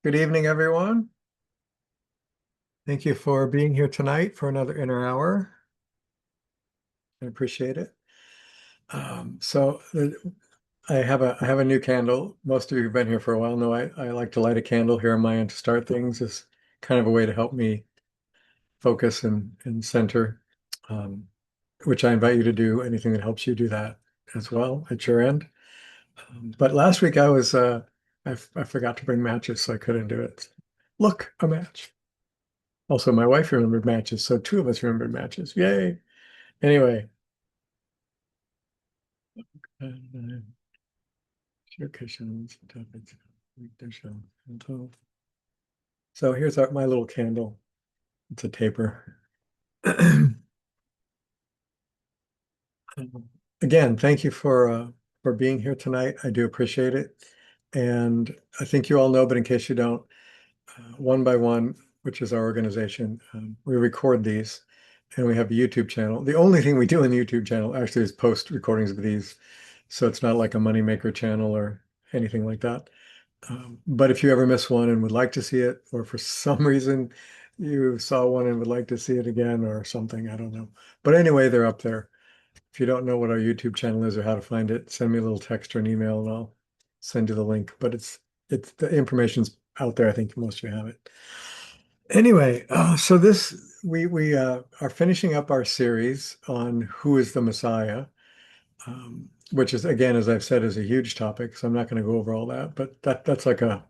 Good evening, everyone. Thank you for being here tonight for another inner hour. I appreciate it. I have a new candle. Most of you who've been here for a while know I like to light a candle here on my end to start things. It's kind of a way to help me focus and center, um, which I invite you to do anything that helps you do that as well at your end. But last week I forgot to bring matches, so I couldn't do it. Look, a match. Also, my wife remembered matches, so two of us remembered matches. Yay! Anyway, share cushions, topics, so here's my little candle. It's a taper. Again, thank you for being here tonight. I do appreciate it. And I think you all know, but in case you don't, One by One, which is our organization, we record these and we have a YouTube channel. The only thing we do in the YouTube channel actually is post recordings of these. So it's not like a moneymaker channel or anything like that. But if you ever miss one and would like to see it, or for some reason you saw one and would like to see it again or something, I don't know. But anyway, they're up there. If you don't know what our YouTube channel is or how to find it, send me a little text or an email and I'll send you the link. But it's the information's out there. I think most of you have it. Anyway, so this we are finishing up our series on who is the Messiah, which is again, as I've said, is a huge topic. So I'm not going to go over all that, but that's like a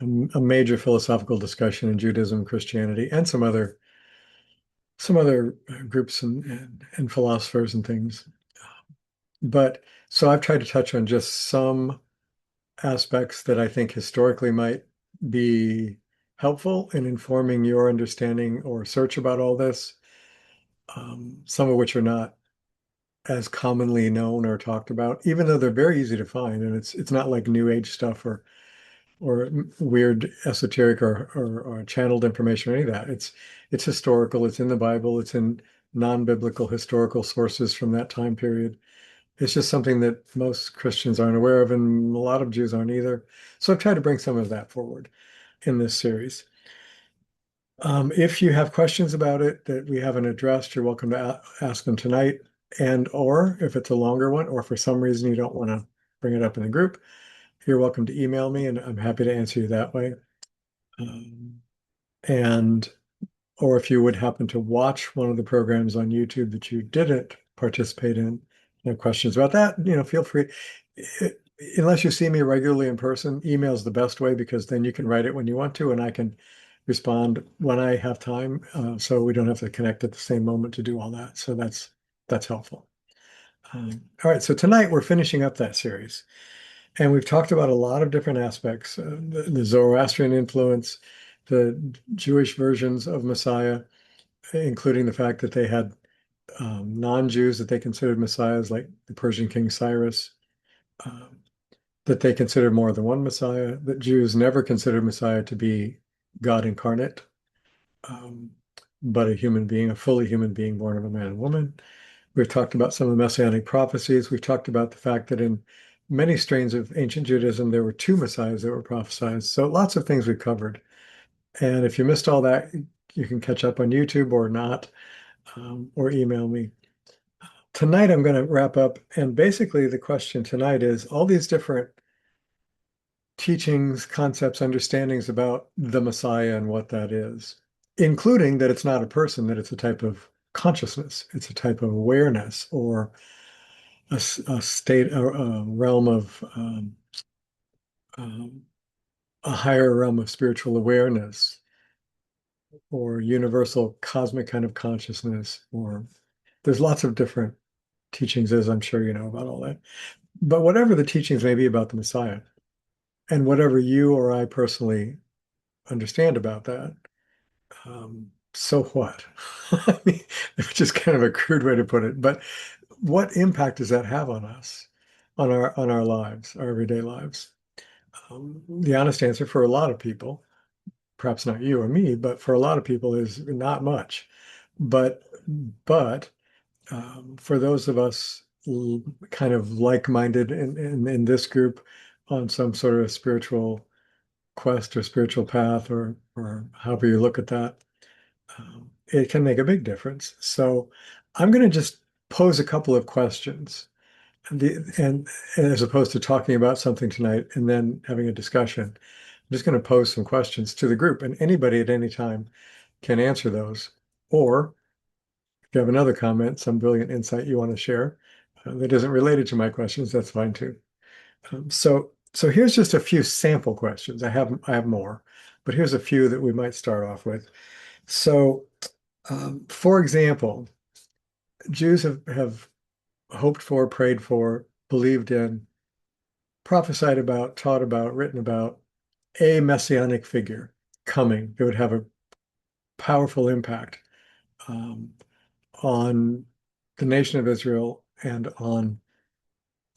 major philosophical discussion in Judaism, Christianity, and some other groups and philosophers and things. But so I've tried to touch on just some aspects that I think historically might be helpful in informing your understanding or search about all this, some of which are not as commonly known or talked about, even though they're very easy to find. And it's not like New Age stuff or weird esoteric or channeled information or any of that. It's historical. It's in the Bible. It's in non-biblical historical sources from that time period. It's just something that most Christians aren't aware of, and a lot of Jews aren't either. So I've tried to bring some of that forward in this series. If you have questions about it that we haven't addressed, you're welcome to ask them tonight. And or if it's a longer one, or for some reason you don't want to bring it up in the group, you're welcome to email me, and I'm happy to answer you that way. Um, and or if you would happen to watch one of the programs on YouTube that you didn't participate in, have questions about that, feel free. Unless you see me regularly in person, email is the best way because then you can write it when you want to, and I can respond when I have time, so we don't have to connect at the same moment to do all that. So that's helpful. All right, so tonight we're finishing up that series. And we've talked about a lot of different aspects, the Zoroastrian influence, the Jewish versions of Messiah, including the fact that they had non-Jews that they considered messiahs, like the Persian king Cyrus, um, that they considered more than one Messiah, that Jews never considered Messiah to be God incarnate, um, but a human being, a fully human being born of a man and woman. We've talked about some of the messianic prophecies. We've talked about the fact that in many strains of ancient Judaism, there were two messiahs that were prophesied. So lots of things we've covered. And if you missed all that, you can catch up on YouTube or not, or email me. Tonight, I'm going to wrap up. And basically, the question tonight is all these different teachings, concepts, understandings about the Messiah and what that is, including that it's not a person, that it's a type of consciousness, it's a type of awareness or a state, a realm of um, a higher realm of spiritual awareness or universal cosmic kind of consciousness, or there's lots of different teachings, as I'm sure you know about all that. But whatever the teachings may be about the Messiah, and whatever you or I personally understand about that, so what? I mean, which is kind of a crude way to put it, but what impact does that have on us, on our lives, our everyday lives? The honest answer for a lot of people, perhaps not you or me, but for a lot of people is not much. But but for those of us kind of like-minded in this group on some sort of spiritual quest or spiritual path, or however you look at that, it can make a big difference. So I'm going to just pose a couple of questions, and as opposed to talking about something tonight and then having a discussion, I'm just going to pose some questions to the group, and anybody at any time can answer those. Or if you have another comment, some brilliant insight you want to share that isn't related to my questions, that's fine too. So here's just a few sample questions. I have more, but here's a few that we might start off with. So, for example, Jews have hoped for, prayed for, believed in, prophesied about, taught about, written about a messianic figure coming that would have a powerful impact um, on the nation of Israel and on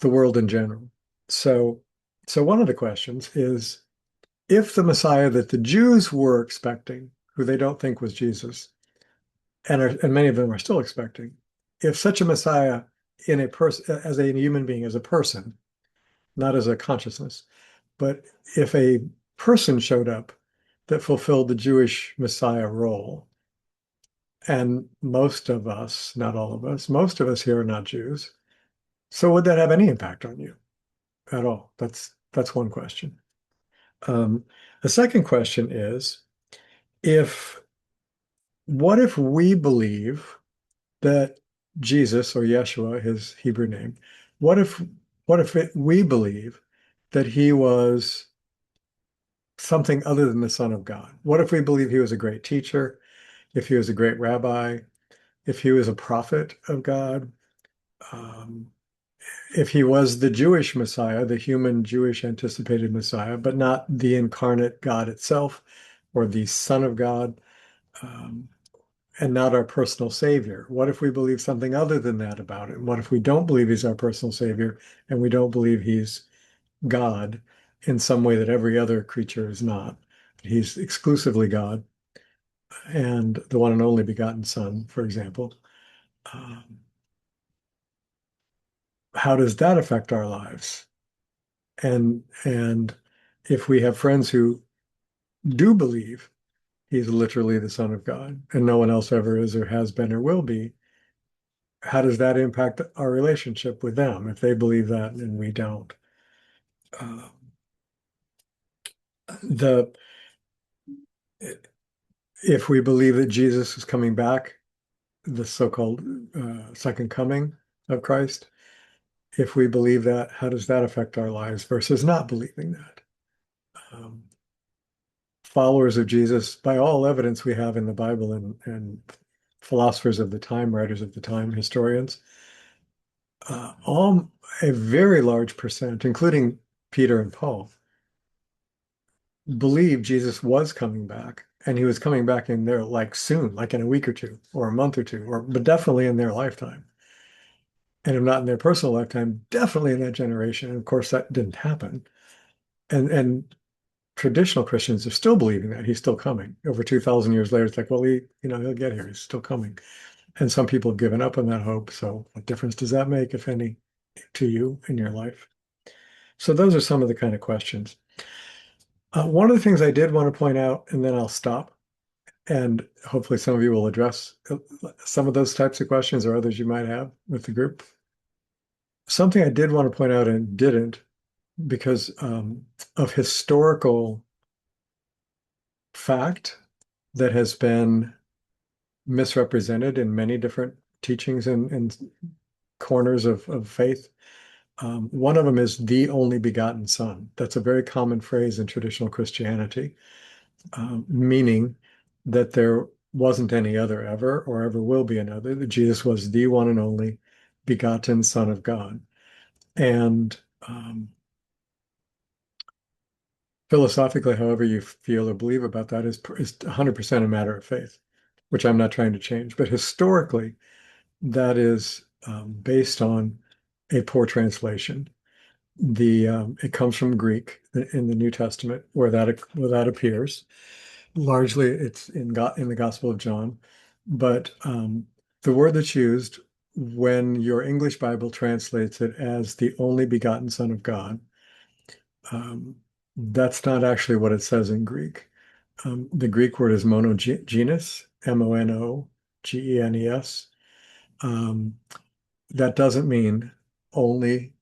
the world in general. So, so one of the questions is, if the Messiah that the Jews were expecting, who they don't think was Jesus, and many of them are still expecting, if such a Messiah in a person, as a human being, as a person, not as a consciousness, but if a person showed up that fulfilled the Jewish Messiah role, and most of us, not all of us, most of us here are not Jews, so would that have any impact on you at all? That's one question. The second question is, if what if we believe that Jesus, or Yeshua, his Hebrew name, what if we believe that he was something other than the Son of God? What if we believe he was a great teacher, if he was a great rabbi, if he was a prophet of God, um, if he was the Jewish Messiah, the human Jewish anticipated Messiah, but not the incarnate God itself or the Son of God, um, and not our personal Savior? What if we believe something other than that about him? What if we don't believe he's our personal Savior and we don't believe he's God in some way that every other creature is not? He's exclusively God and the one and only begotten Son, for example. Um, how does that affect our lives? And if we have friends who do believe he's literally the Son of God and no one else ever is or has been or will be, how does that impact our relationship with them if they believe that and we don't? Uh, the if we believe that Jesus is coming back, the so-called second coming of Christ, if we believe that, how does that affect our lives versus not believing that? Um, Followers of Jesus, by all evidence we have in the Bible and philosophers of the time, writers of the time, historians, all a very large percent, including Peter and Paul, believed Jesus was coming back, and he was coming back in there like soon, like in a week or two, or a month or two, or but definitely in their lifetime. And if not in their personal lifetime, definitely in that generation. And of course, that didn't happen. And traditional Christians are still believing that he's still coming. Over 2,000 years later, it's like, well, he'll get here. He's still coming. And some people have given up on that hope. So what difference does that make, if any, to you in your life? So those are some of the kind of questions. One of the things I did want to point out, and then I'll stop, and hopefully some of you will address some of those types of questions or others you might have with the group. Something I did want to point out and didn't, because of historical fact that has been misrepresented in many different teachings and corners of faith. One of them is the only begotten Son. That's a very common phrase in traditional Christianity, meaning that there wasn't any other ever or ever will be another, that Jesus was the one and only begotten Son of God. And philosophically, however you feel or believe about that is 100% a matter of faith, which I'm not trying to change. But historically, that is based on a poor translation. It comes from Greek in the New Testament, where that appears. Largely, it's in the Gospel of John, but the word that's used when your English Bible translates it as the only begotten Son of God, um, That's not actually what it says in Greek. The Greek word is monogenes, monogenes. Um, that doesn't mean only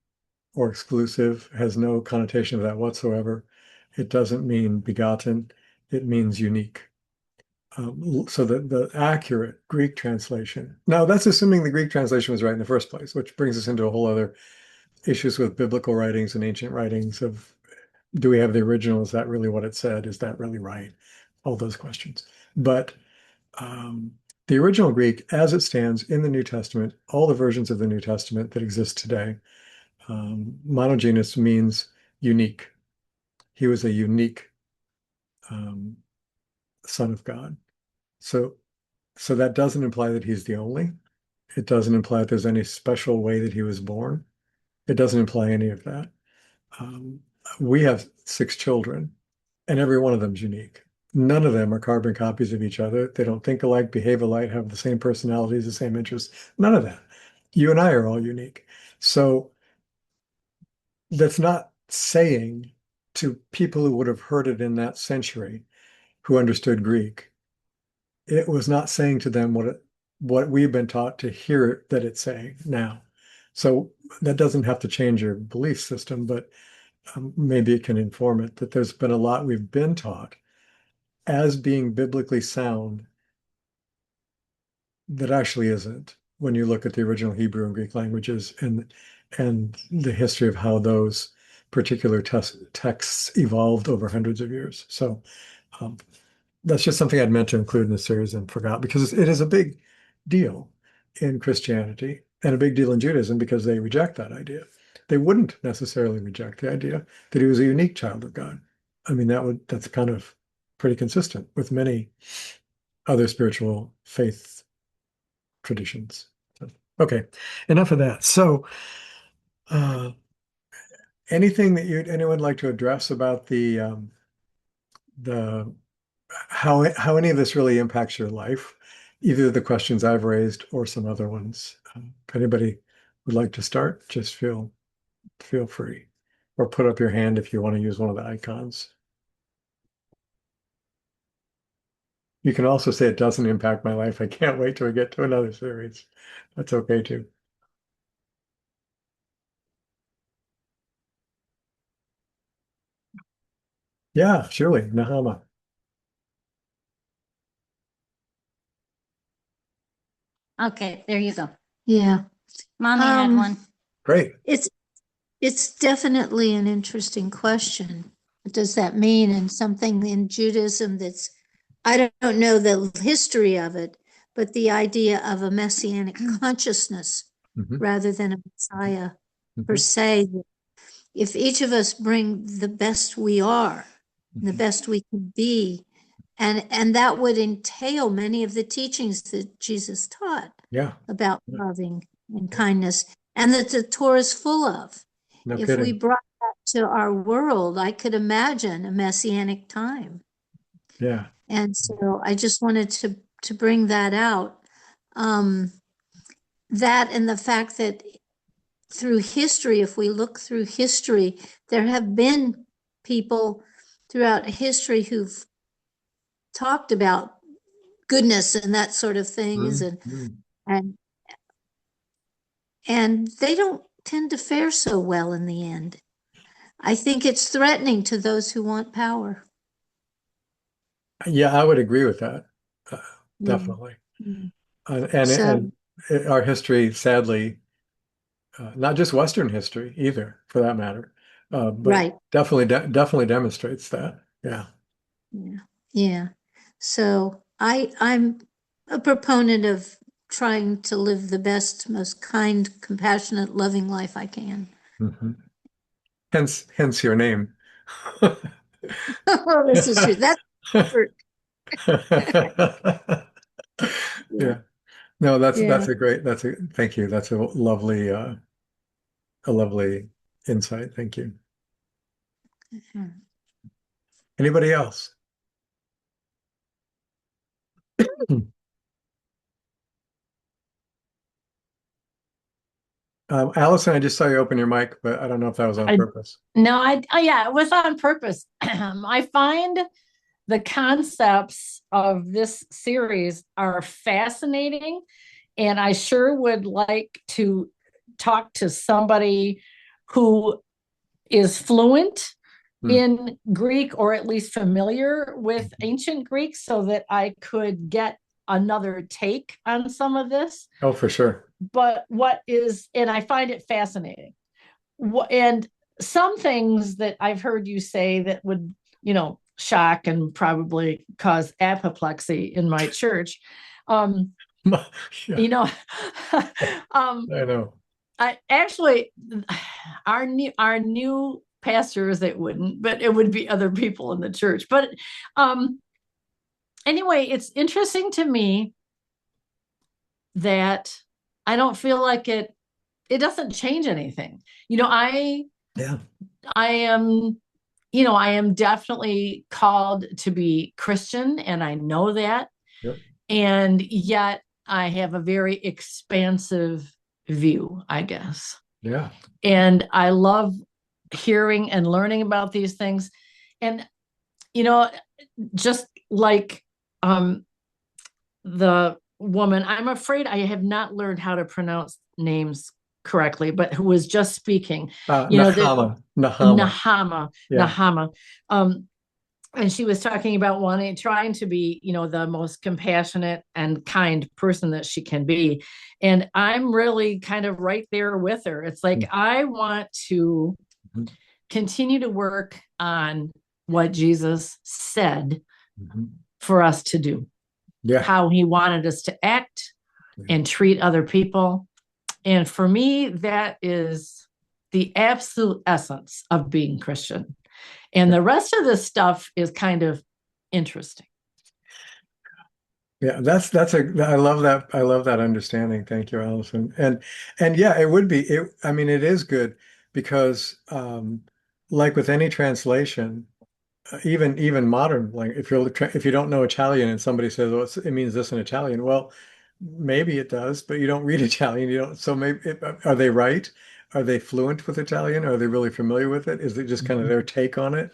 or exclusive, has no connotation of that whatsoever. It doesn't mean begotten, it means unique. So the accurate Greek translation, now that's assuming the Greek translation was right in the first place, which brings us into a whole other issues with biblical writings and ancient writings of, do we have the original? Is that really what it said? Is that really right? All those questions. But um, the original Greek, as it stands in the New Testament, all the versions of the New Testament that exist today, monogenes means unique. He was a unique um, son of God. So, so that doesn't imply that he's the only. It doesn't imply that there's any special way that he was born. It doesn't imply any of that. Um, we have 6 children, and every one of them is unique. None of them are carbon copies of each other. They don't think alike, behave alike, have the same personalities, the same interests. None of that. You and I are all unique. So that's not saying to people who would have heard it in that century, who understood Greek, it was not saying to them what we've been taught to hear that it's saying now. So that doesn't have to change your belief system, but maybe it can inform it that there's been a lot we've been taught as being biblically sound that actually isn't when you look at the original Hebrew and Greek languages and the history of how those particular texts evolved over hundreds of years. So um, that's just something I'd meant to include in the series and forgot, because it is a big deal in Christianity and a big deal in Judaism because they reject that idea. They wouldn't necessarily reject the idea that he was a unique child of God. I mean, that's kind of pretty consistent with many other spiritual faith traditions. So, okay, enough of that. So, uh, anything that anyone like to address about the how any of this really impacts your life, either the questions I've raised or some other ones. If anybody would like to start, just feel free, or put up your hand if you want to use one of the icons. You can also say it doesn't impact my life. I can't wait till we get to another series. That's okay too. Yeah, surely, Nahama. Okay, there you go. Yeah. Mommy had one. Great. It's definitely an interesting question. What does that mean? And something in Judaism that's, I don't know the history of it, but the idea of a messianic consciousness Mhm, rather than a Messiah per mhm, se. If each of us bring the best we are, the mhm. best we can be, and that would entail many of the teachings that Jesus taught Yeah, about yeah, loving and yeah. kindness, and that the Torah is full of. No If we kidding. brought that to our world, I could imagine a messianic time. Yeah. And so I just wanted to bring that out. Um, that and the fact that through history, if we look through history, there have been people throughout history who've talked about goodness and that sort of things, Mm, mm. and and they don't tend to fare so well in the end. I think it's threatening to those who want power. Yeah, I would agree with that. Uh, Yeah. Definitely. Mm. And So, our history, sadly, not just Western history either, for that matter, but right. definitely demonstrates that. Yeah. Yeah. Yeah. So I'm a proponent of trying to live the best, most kind, compassionate, loving life I can. Hmm. Hence your name. Oh, this is true. That's for, yeah. Yeah. No, Yeah. that's a thank you. That's a lovely insight. Thank you. Mhm. Anybody else? Allison, I just saw you open your mic, but I don't know if that was on I purpose. no, yeah, it was on purpose. I find the concepts of this series are fascinating, and I sure would like to talk to somebody who is fluent in Greek or at least familiar with ancient Greek so that I could get another take on some of this. Oh, for sure. But and I find it fascinating. And some things that I've heard you say that would, shock and probably cause apoplexy in my church. Yeah, You know, I know. I actually, our new pastors, it wouldn't, but it would be other people in the church. But anyway, it's interesting to me that I don't feel like it doesn't change anything. Yeah. I am, I am definitely called to be Christian, and I know that. Yep. And yet I have a very expansive view, I guess. Yeah. And I love hearing and learning about these things. And, just like the woman, I'm afraid I have not learned how to pronounce names correctly, but who was just speaking, Nahama. Yeah. Nahama. And she was talking about trying to be, the most compassionate and kind person that she can be. And I'm really kind of right there with her. It's like, I want to continue to work on what Jesus said for us to do. Yeah. How he wanted us to act and treat other people. And for me, that is the absolute essence of being Christian. And the rest of this stuff is kind of interesting. Yeah, I love that. I love that understanding. Thank you, Allison. And yeah, it would be I mean, it is good because like with any translation, even modern, like if you don't know Italian and somebody says, "Well, it means this in Italian," well, maybe it does, but you don't read Italian. You don't. So maybe are they right? Are they fluent with Italian? Are they really familiar with it? Is it just kind of their take on it?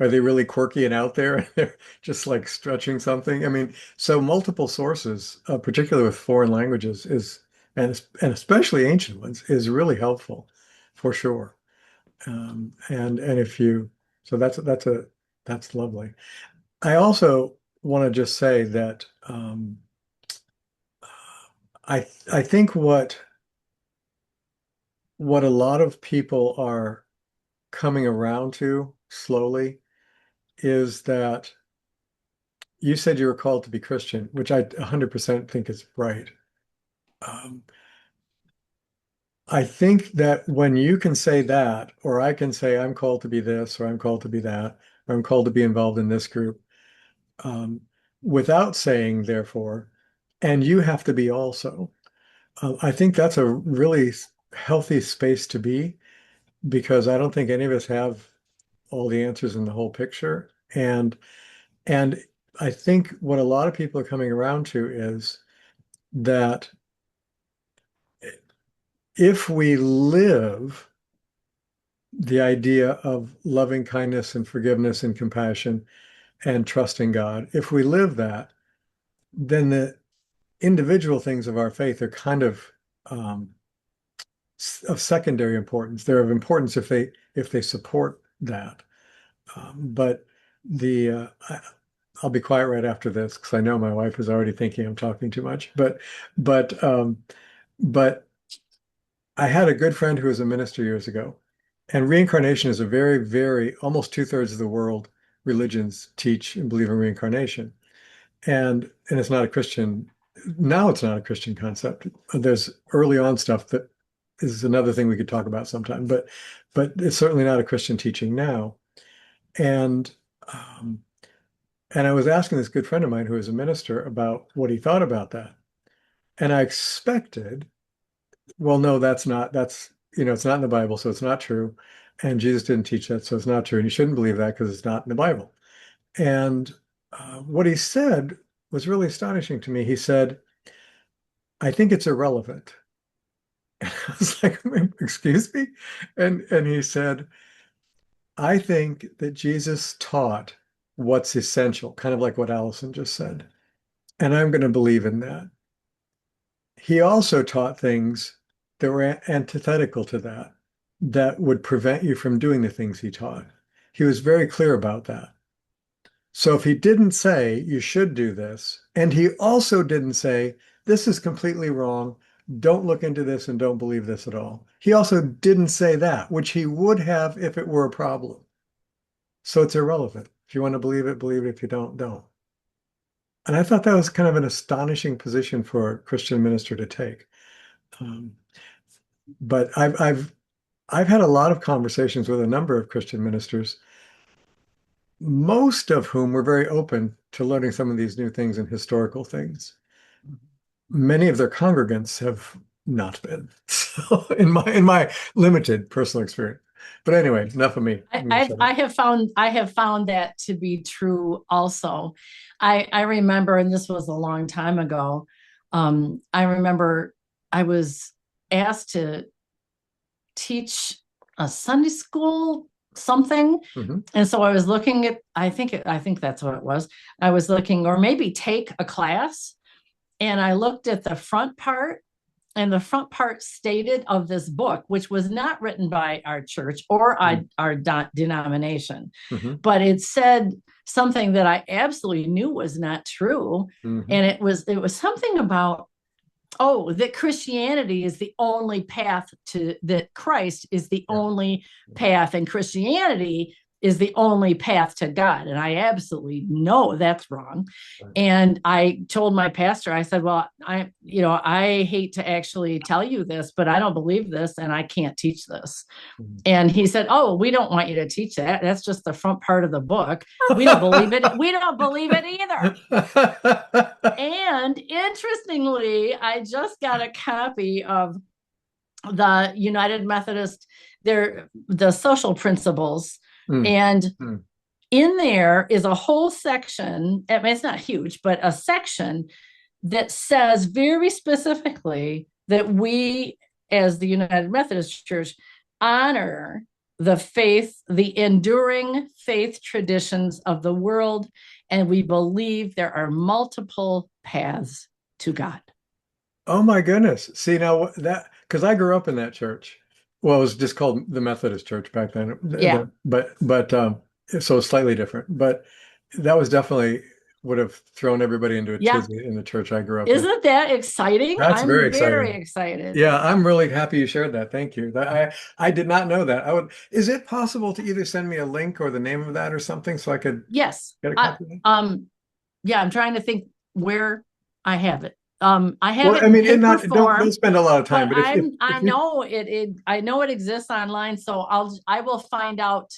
Are they really quirky and out there? They're just like stretching something. I mean, so multiple sources, particularly with foreign languages, and especially ancient ones, is really helpful, for sure. And if you so that's lovely. I also want to just say that I think what a lot of people are coming around to slowly is that you said you were called to be Christian, which I 100% think is right. I think that when you can say that, or I can say I'm called to be this, or I'm called to be that, or I'm called to be involved in this group, without saying therefore, and you have to be also. I think that's a really healthy space to be because I don't think any of us have all the answers in the whole picture. And I think what a lot of people are coming around to is that if we live the idea of loving kindness and forgiveness and compassion and trusting God, if we live that, then the individual things of our faith are kind of secondary importance. They're of importance if they support that. But I'll be quiet right after this because I know my wife is already thinking I'm talking too much. But I had a good friend who was a minister years ago, and reincarnation is a very, very almost 2/3 of the world religions teach and believe in reincarnation, and it's not a Christian. Now it's not a Christian concept. There's early on stuff that is another thing we could talk about sometime, but it's certainly not a Christian teaching now. And I was asking this good friend of mine who is a minister about what he thought about that. And I expected, well, no, it's not in the Bible, so it's not true. And Jesus didn't teach that, so it's not true. And you shouldn't believe that because it's not in the Bible. And what he said was really astonishing to me. He said, I think it's irrelevant. And I was like, excuse me? And he said, I think that Jesus taught what's essential, kind of like what Allison just said. And I'm going to believe in that. He also taught things that were antithetical to that, that would prevent you from doing the things he taught. He was very clear about that. So if he didn't say you should do this, and he also didn't say this is completely wrong, don't look into this and don't believe this at all. He also didn't say that, which he would have if it were a problem. So it's irrelevant. If you want to believe it, believe it. If you don't, don't. And I thought that was kind of an astonishing position for a Christian minister to take. But I've had a lot of conversations with a number of Christian ministers, most of whom were very open to learning some of these new things and historical things. Many of their congregants have not been, so in my limited personal experience. But anyway, enough of me. I have found that to be true also. I remember, and this was a long time ago, I remember I was asked to teach a Sunday school something. And so I was looking at, I think that's what it was. I was looking, or maybe take a class, and I looked at the front part, and the front part stated of this book, which was not written by our church or our denomination, but it said something that I absolutely knew was not true. And it was something about, that Christianity is the only path that Christ is the only path, and Christianity is the only path to God. And I absolutely know that's wrong. And I told my pastor, I said, well, I hate to actually tell you this, but I don't believe this and I can't teach this. And he said, oh, we don't want you to teach that. That's just the front part of the book. We don't believe it. We don't believe it either. And interestingly, I just got a copy of the United Methodist, the social principles. And in there is a whole section, I mean, it's not huge, but a section that says very specifically that we, as the United Methodist Church, honor the faith, the enduring faith traditions of the world, and we believe there are multiple paths to God. Oh my goodness. See, now that, because I grew up in that church. Well, it was just called the Methodist Church back then. Yeah. But so it's slightly different. But that was definitely would have thrown everybody into a tizzy in the church I grew up in. Isn't that exciting? That's very exciting. Very excited. Yeah, I'm really happy you shared that. Thank you. I did not know that. Is it possible to either send me a link or the name of that or something so I could Yes. get a copy of that? Yeah, I'm trying to think where I have it. I have Well, it I mean, in don't paper form, spend a lot of time, but but I know it exists online, so I will find out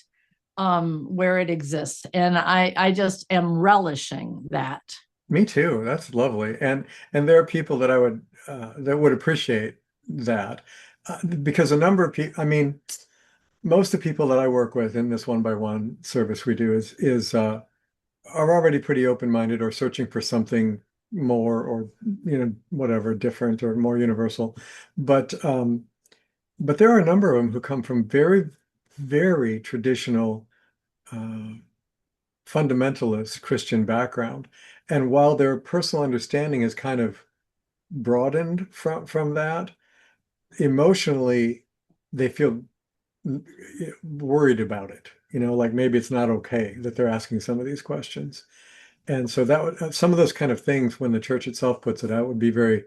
where it exists, and I just am relishing that. Me too. That's lovely. And there are people that I would that would appreciate that because a number of people, I mean, most of the people that I work with in this one-by-one service we do are already pretty open-minded or searching for something more or whatever different or more universal. But there are a number of them who come from very, very traditional fundamentalist Christian background. And while their personal understanding is kind of broadened from that, emotionally, they feel worried about it. Like maybe it's not okay that they're asking some of these questions. And so that would some of those kind of things when the church itself puts it out would be very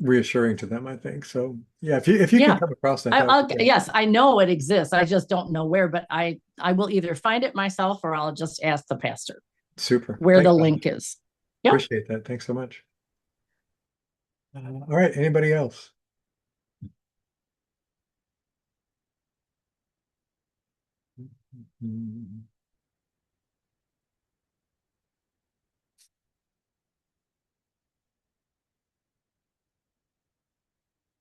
reassuring to them, I think. So yeah, if you can come across that. Yes, I know it exists. I just don't know where, but I will either find it myself or I'll just ask the pastor. Super. Where the link is. Yep. Appreciate that. Thanks so much. All right. Anybody else?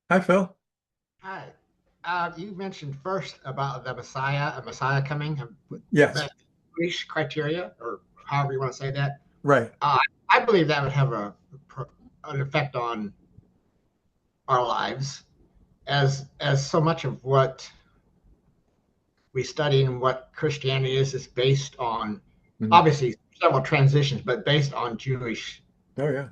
Hi, Phil. Hi. You mentioned first about a Messiah coming. Yes. Jewish criteria, or however you want to say that. Right. I believe that would have an effect on our lives, as so much of what we study and what Christianity is based on, Mhm. obviously several transitions, but based on Jewish Oh, yeah.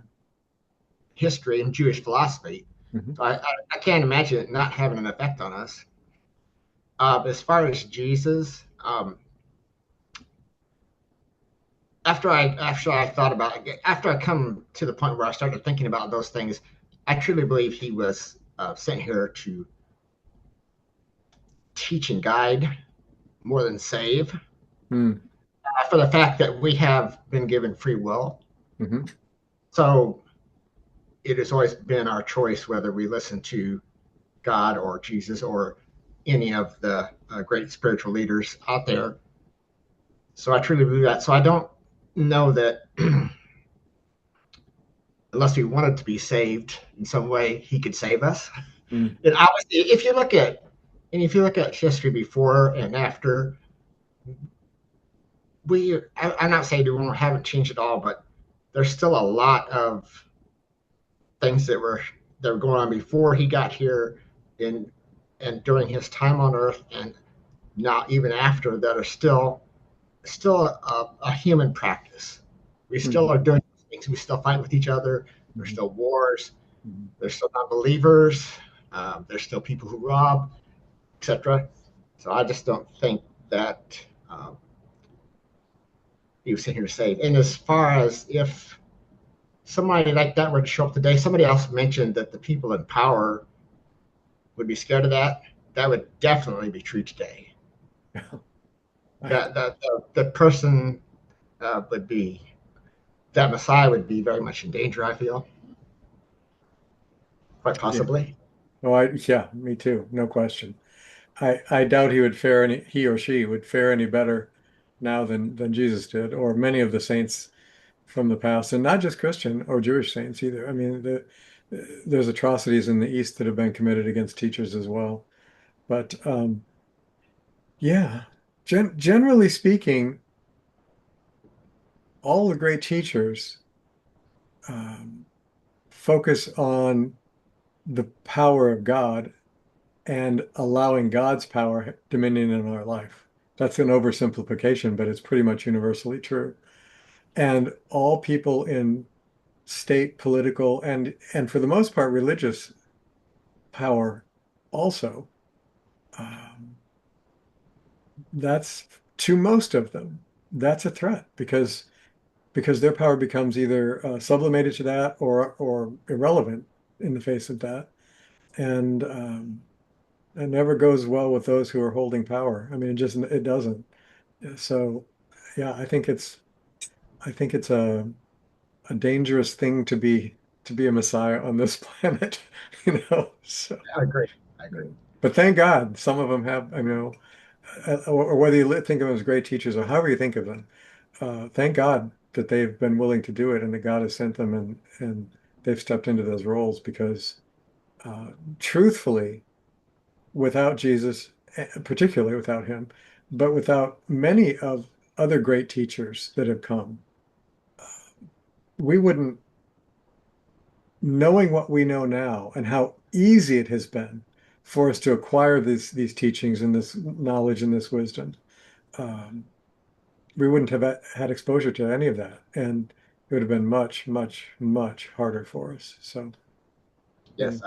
history and Jewish philosophy. Mhm. So I can't imagine it not having an effect on us. As far as Jesus, after I thought about it, after I come to the point where I started thinking about those things, I truly believe he was sent here to teach and guide more than save. Mm. For the fact that we have been given free will, Mhm. so it has always been our choice whether we listen to God or Jesus or any of the great spiritual leaders out there. So I truly believe that. So I don't know that unless we wanted to be saved in some way, he could save us. Mm. And obviously, if you look at history before and after, I'm not saying we haven't changed at all, but there's still a lot of things that were going on before he got here in and during his time on earth and now even after that are still a human practice. We still Mhm. are doing things. We still fight with each other. There's Mhm. still wars. Mhm. There's still non-believers. There's still people who rob, etc. So I just don't think that he was here to save. And as far as if somebody like that were to show up today, somebody else mentioned that the people in power would be scared of that. That would definitely be true today. I- That the person would be that Messiah would be very much in danger. I feel quite Yeah. possibly. Oh, yeah, me too. No question. I doubt he or she would fare any better now than Jesus did, or many of the saints from the past, and not just Christian or Jewish saints either. I mean, there's atrocities in the East that have been committed against teachers as well. But yeah, generally speaking, all the great teachers um, focus on the power of God and allowing God's power dominion in our life. That's an oversimplification, but it's pretty much universally true. And all people in state, political, and for the most part, religious power also. Um, that's to most of them. That's a threat because their power becomes either sublimated to that or irrelevant in the face of that, and it never goes well with those who are holding power. I mean, it doesn't. So, yeah, I think it's a dangerous thing to be a messiah on this planet, you know. So, I agree. I agree. but thank God some of them have, or whether you think of them as great teachers or however you think of them, thank God that they've been willing to do it and that God has sent them and they've stepped into those roles because, uh, truthfully, without Jesus, particularly without him, but without many of other great teachers that have come, we wouldn't, knowing what we know now and how easy it has been for us to acquire these teachings and this knowledge and this wisdom, um, we wouldn't have had exposure to any of that, and it would have been much, much, much harder for us. So, yeah, Yes,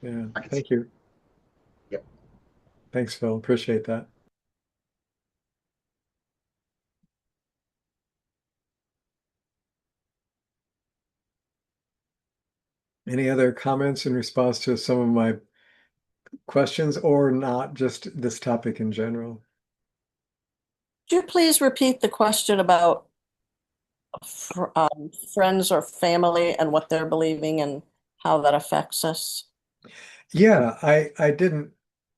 yeah. I can see. Thank you. Yep. Thanks, Phil. Appreciate that. Any other comments in response to some of my questions or not, just this topic in general? Could you please repeat the question about friends or family and what they're believing and how that affects us? Yeah, I didn't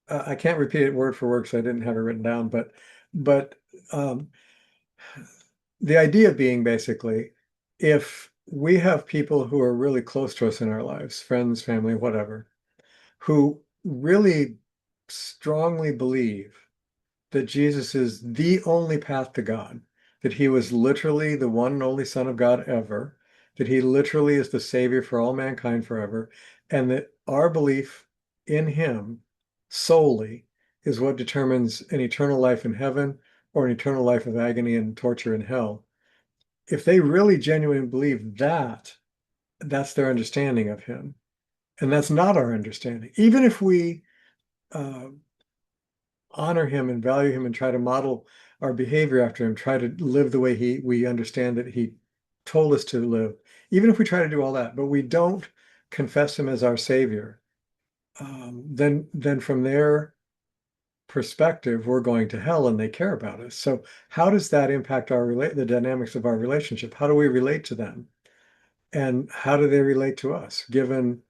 I can't repeat it word for word because I didn't have it written down, but um, the idea being basically if we have people who are really close to us in our lives, friends, family, whatever, who really strongly believe that Jesus is the only path to God, that he was literally the one and only Son of God ever, that he literally is the Savior for all mankind forever, and that our belief in him solely is what determines an eternal life in heaven or an eternal life of agony and torture in hell. If they really genuinely believe that, that's their understanding of him. And that's not our understanding. Even if we honor him and value him and try to model our behavior after him, try to live the way we understand that he told us to live, even if we try to do all that, but we don't confess him as our savior, then from their perspective, we're going to hell and they care about us. So how does that impact the dynamics of our relationship? How do we relate to them? And how do they relate to us, given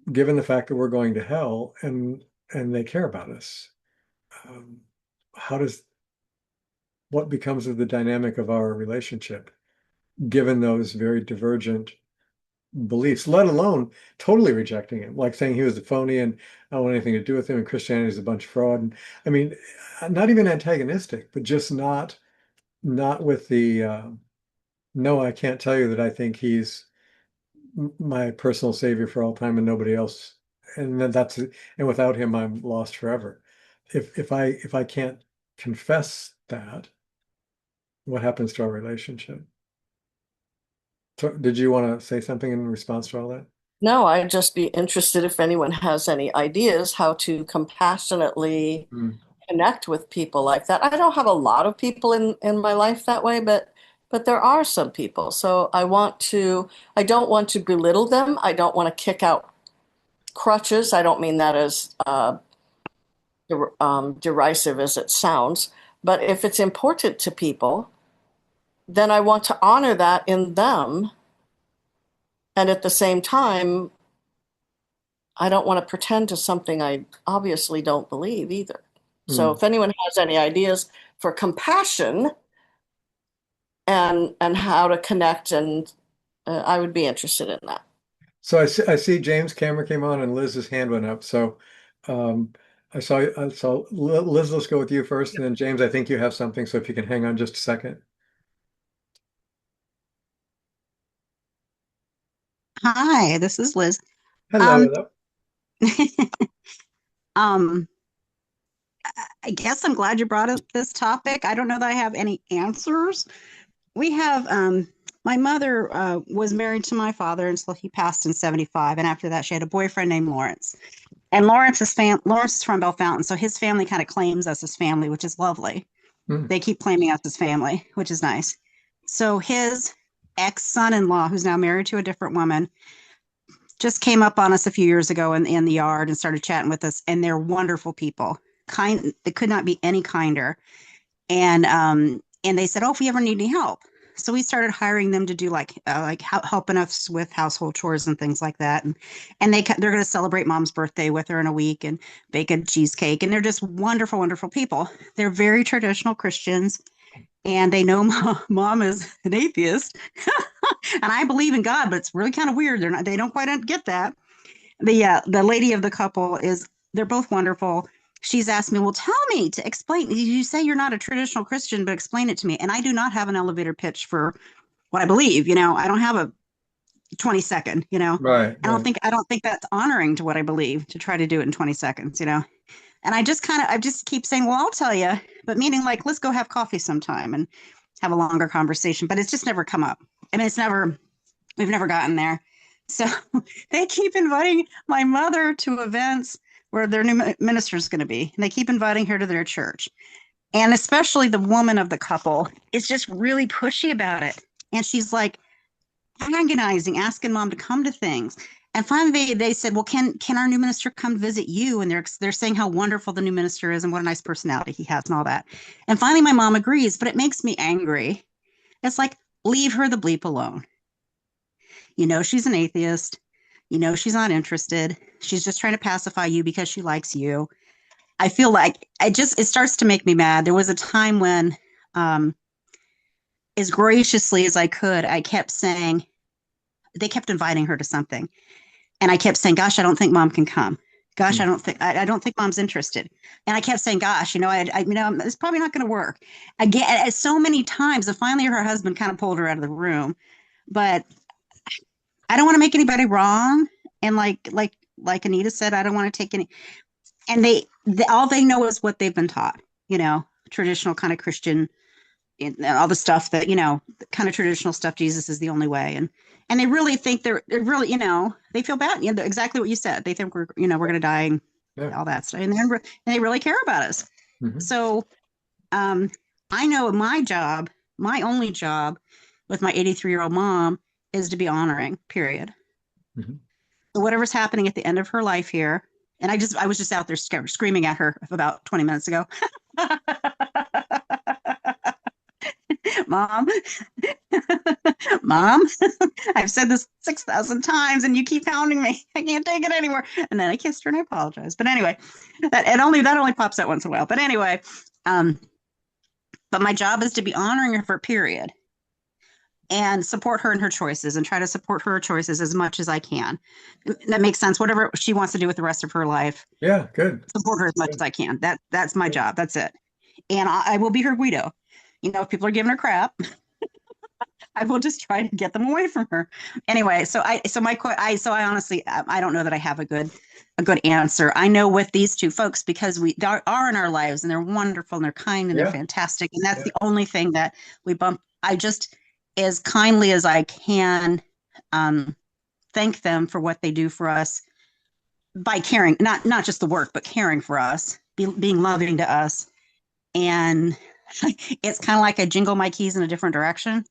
the fact that we're going to hell and they care about us? What becomes of the dynamic of our relationship, given those very divergent beliefs, let alone totally rejecting him, like saying he was a phony and I don't want anything to do with him and Christianity is a bunch of fraud. And I mean, not even antagonistic, but just not with the no, I can't tell you that I think he's my personal savior for all time and nobody else. And then and without him, I'm lost forever. If I can't confess that, what happens to our relationship? So, did you want to say something in response to all that? No, I'd just be interested if anyone has any ideas how to compassionately connect with people like that. I don't have a lot of people in my life that way, but there are some people. So I don't want to belittle them. I don't want to kick out crutches. I don't mean that as derisive as it sounds. But if it's important to people, then I want to honor that in them. And at the same time, I don't want to pretend to something I obviously don't believe either. So if anyone has any ideas for compassion and how to connect, and I would be interested in that. So I see James' camera came on and Liz's hand went up. So I saw Liz, let's go with you first, and then James, I think you have something. So if you can hang on just a second. Hi, this is Liz. Hello. Um, I guess I'm glad you brought up this topic. I don't know that I have any answers. We have my mother was married to my father until he passed in 75, and after that she had a boyfriend named Lawrence. And Lawrence is from Bellefontaine, so his family kind of claims us as family, which is lovely. They keep claiming us as family, which is nice. So his ex-son-in-law, who's now married to a different woman, just came up on us a few years ago in the yard and started chatting with us, and they're wonderful people. They could not be any kinder. And they said, oh, if we ever need any help. So we started hiring them to do like helping us with household chores and things like that. And they're going to celebrate Mom's birthday with her in a week and bake a cheesecake. And they're just wonderful, wonderful people. They're very traditional Christians. And they know mom is an atheist. And I believe in God, but it's really kind of weird. They don't quite get that. The lady of the couple they're both wonderful. She's asked me, well, tell me to explain. You say you're not a traditional Christian, but explain it to me. And I do not have an elevator pitch for what I believe. I don't have a 20-second, Right. I don't think that's honoring to what I believe to try to do it in 20 seconds, And I just keep saying, well, I'll tell you, but meaning like, let's go have coffee sometime and have a longer conversation, but it's just never come up. I mean, we've never gotten there. So they keep inviting my mother to events where their new minister is going to be. And they keep inviting her to their church. And especially the woman of the couple is just really pushy about it. And she's like agonizing, asking mom to come to things. And finally they said, well, can our new minister come visit you? And they're saying how wonderful the new minister is and what a nice personality he has and all that. And finally my mom agrees, but it makes me angry. It's like, leave her the bleep alone. She's an atheist. She's not interested. She's just trying to pacify you because she likes you. I feel like it starts to make me mad. There was a time when, as graciously as I could, I kept saying, they kept inviting her to something. And I kept saying, gosh, I don't think mom can come. Gosh, I don't think mom's interested. And I kept saying, gosh, it's probably not going to work. Again, so many times, and finally her husband kind of pulled her out of the room. But I don't want to make anybody wrong. And like like Anita said, I don't want to take any. And all they know is what they've been taught, traditional kind of Christian, and all the stuff that, the kind of traditional stuff, Jesus is the only way. And they really think they're really, they feel bad. Exactly what you said. They think we're going to die and all that stuff. And they really care about us. Mhm. So I know my only job with my 83-year-old mom is to be honoring, period. Mhm. So whatever's happening at the end of her life here, and I was just out there screaming at her about 20 minutes ago. Mom, Mom, I've said this 6,000 times and you keep hounding me. I can't take it anymore. And then I kissed her and I apologized. But anyway, that only pops out once in a while. But anyway, but my job is to be honoring her, period, and support her in her choices and try to support her choices as much as I can. That makes sense. Whatever she wants to do with the rest of her life, Yeah, good. support her as much as I can. That's my job. That's it. And I will be her Guido. If people are giving her crap, I will just try to get them away from her. Anyway, I honestly, I don't know that I have a good answer. I know with these two folks, because we are in our lives and they're wonderful and they're kind and they're fantastic. And that's the only thing that we bump. I just, as kindly as I can, thank them for what they do for us by caring, not just the work, but caring for us, being loving to us. And it's kind of like I jingle my keys in a different direction.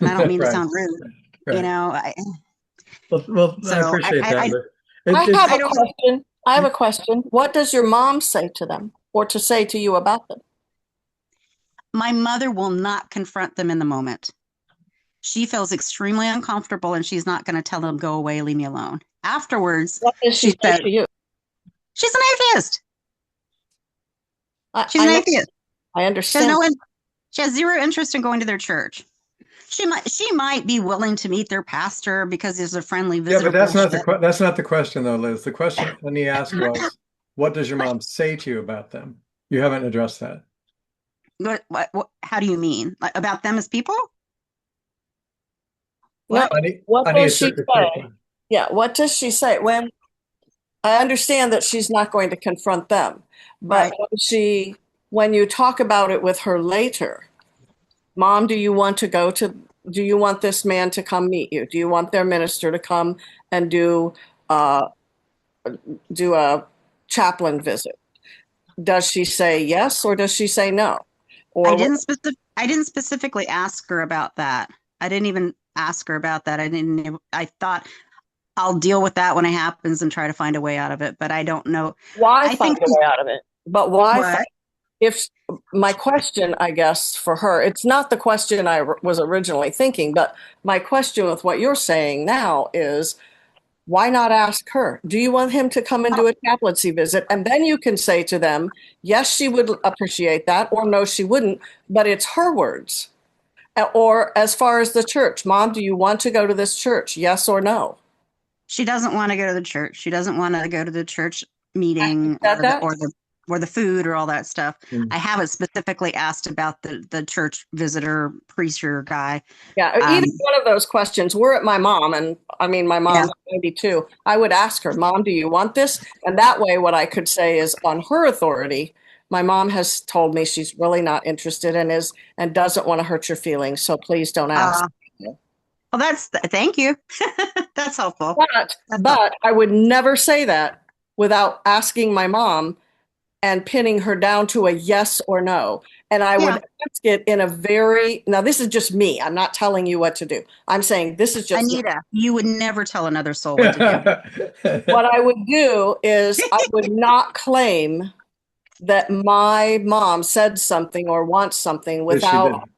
And I don't mean to Right. sound rude, Right. Well, I So appreciate that. I- but I have I a don't- question. I have a question. What does your mom say to them or to say to you about them? my mother will not confront them in the moment. She feels extremely uncomfortable and she's not going to tell them, go away, leave me alone. Afterwards, What does she She say said- to you? she's an atheist. She's I an know- atheist. I She has understand. she has zero interest in going to their church. She might be willing to meet their pastor because there's a friendly Yeah, visitor. but that's not bullshit. that's not the question though, Liz. The question Annie asked was, what does your mom say to you about them? You haven't addressed that. What, how do you mean? Like, about them as people? No, Annie, what Annie, does it's she a quick say? one. Yeah, what does she say? When I understand that she's not going to confront them, but Right. when you talk about it with her later, Mom, do you want this man to come meet you? Do you want their minister to come and do a chaplain visit? Does she say yes or does she say no? Or I didn't specifically ask her about that. I didn't even ask her about that. I thought I'll deal with that when it happens and try to find a way out of it, but I don't know. why I find think- a way out of it? But why? What? If my question, I guess, for her, it's not the question I was originally thinking, but my question with what you're saying now is, why not ask her? Do you want him to come and do a chaplaincy visit? And then you can say to them, yes, she would appreciate that, or no, she wouldn't, but it's her words. Or as far as the church, Mom, do you want to go to this church? Yes or no? She doesn't want to go to the church. She doesn't want to go to the church meeting said that? or the food or all that stuff. Mm. I haven't specifically asked about the church visitor preacher guy. Yeah, either one of those questions. We're at my mom, and I mean, my mom's 92. I would ask her, Mom, do you want this? And that way, what I could say is, on her authority, my mom has told me she's really not interested and doesn't want to hurt your feelings. So please don't ask. Well, thank you. That's helpful. But I would never say that without asking my mom and pinning her down to a yes or no. And I would ask it in a now this is just me. I'm not telling you what to do. I'm saying this is just Anita, you would never tell another soul what to do. what I would do is I would not claim that my mom said something or wants something without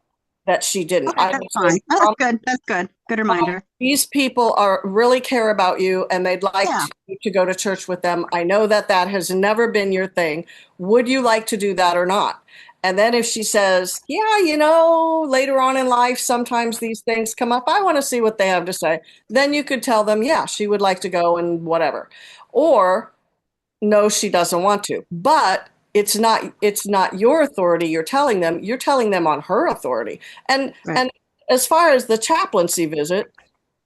that she didn't. Okay, that's fine. That's good. That's good. Good reminder. These people really care about you and they'd like you to go to church with them. I know that has never been your thing. Would you like to do that or not? And then if she says, yeah, later on in life, sometimes these things come up. I want to see what they have to say. Then you could tell them, yeah, she would like to go and whatever. Or no, she doesn't want to. But it's not your authority you're telling them on her authority. And as far as the chaplaincy visit,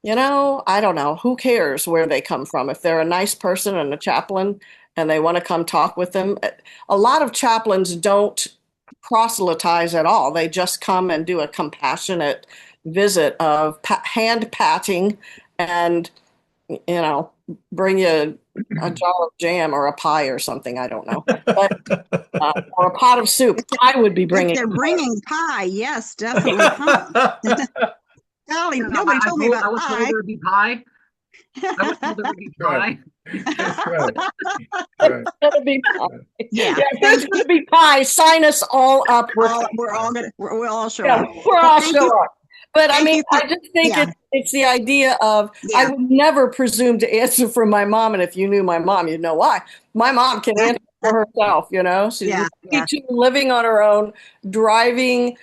you know, I don't know. Who cares where they come from? If they're a nice person and a chaplain and they want to come talk with them, a lot of chaplains don't proselytize at all. They just come and do a compassionate visit of hand patting and, you know, bring you a jar of jam or a pie or something. I don't know. But, or a pot of soup. I would be If bringing. they're bringing pie, yes, definitely come. Golly, nobody told me I about was told pie. there would be pie. I was told there would be Right. pie. That's right. Right. Gonna be pie. Yeah. If there's gonna be pie, sign us all up. We'll all show Yeah, up. we're Well, all thank show you. up. But I Thank mean, you for- I just think yeah. it's the idea of I Yeah. would never presume to answer for my mom, and if you knew my mom, you'd know why. My mom can answer for herself, you know. She's Yeah, yeah. 52, living on her own, driving.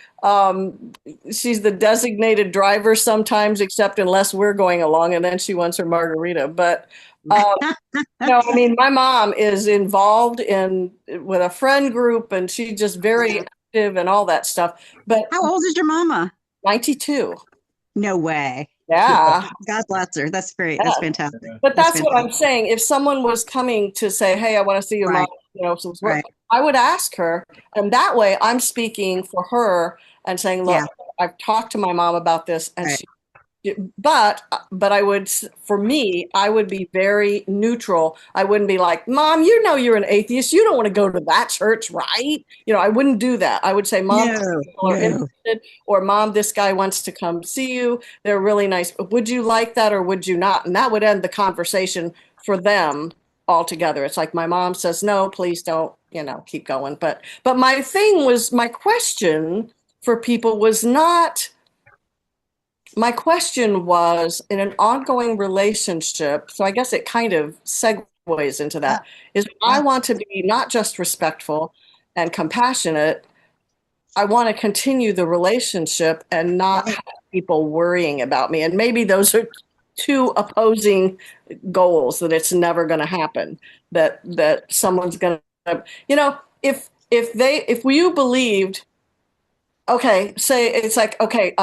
She's the designated driver sometimes, except unless we're going along, and then she wants her margarita. But no, I mean, my mom is involved with a friend group, and she's just very active and all that stuff. But How old is your mama? 92. No way. Yeah. God bless her. That's great. That's Yeah. fantastic. But that's what I'm fantastic. saying. If someone was coming to say, hey, I want to see your Right. mom, you know, some Right. I would ask her. And that way I'm speaking for her and saying, look, Yeah. I've talked to my mom about this and Right. but I would, for me, I would be very neutral. I wouldn't be like, Mom, you know, you're an atheist. You don't want to go to that church, right? You know, I wouldn't do that. I would say, Mom, people are interested, or Mom, this guy wants to come see you. They're really nice. Would you like that or would you not? And that would end the conversation for them altogether. It's like my mom says, no, please don't, you know, keep going. But my question for people was not. My question was in an ongoing relationship, so I guess it kind of segues into that, is I want to be not just respectful and compassionate, I want to continue the relationship and not have people worrying about me. And maybe those are two opposing goals, that it's never going to happen, that someone's going to, you know, if you believed, okay, say it's like, okay,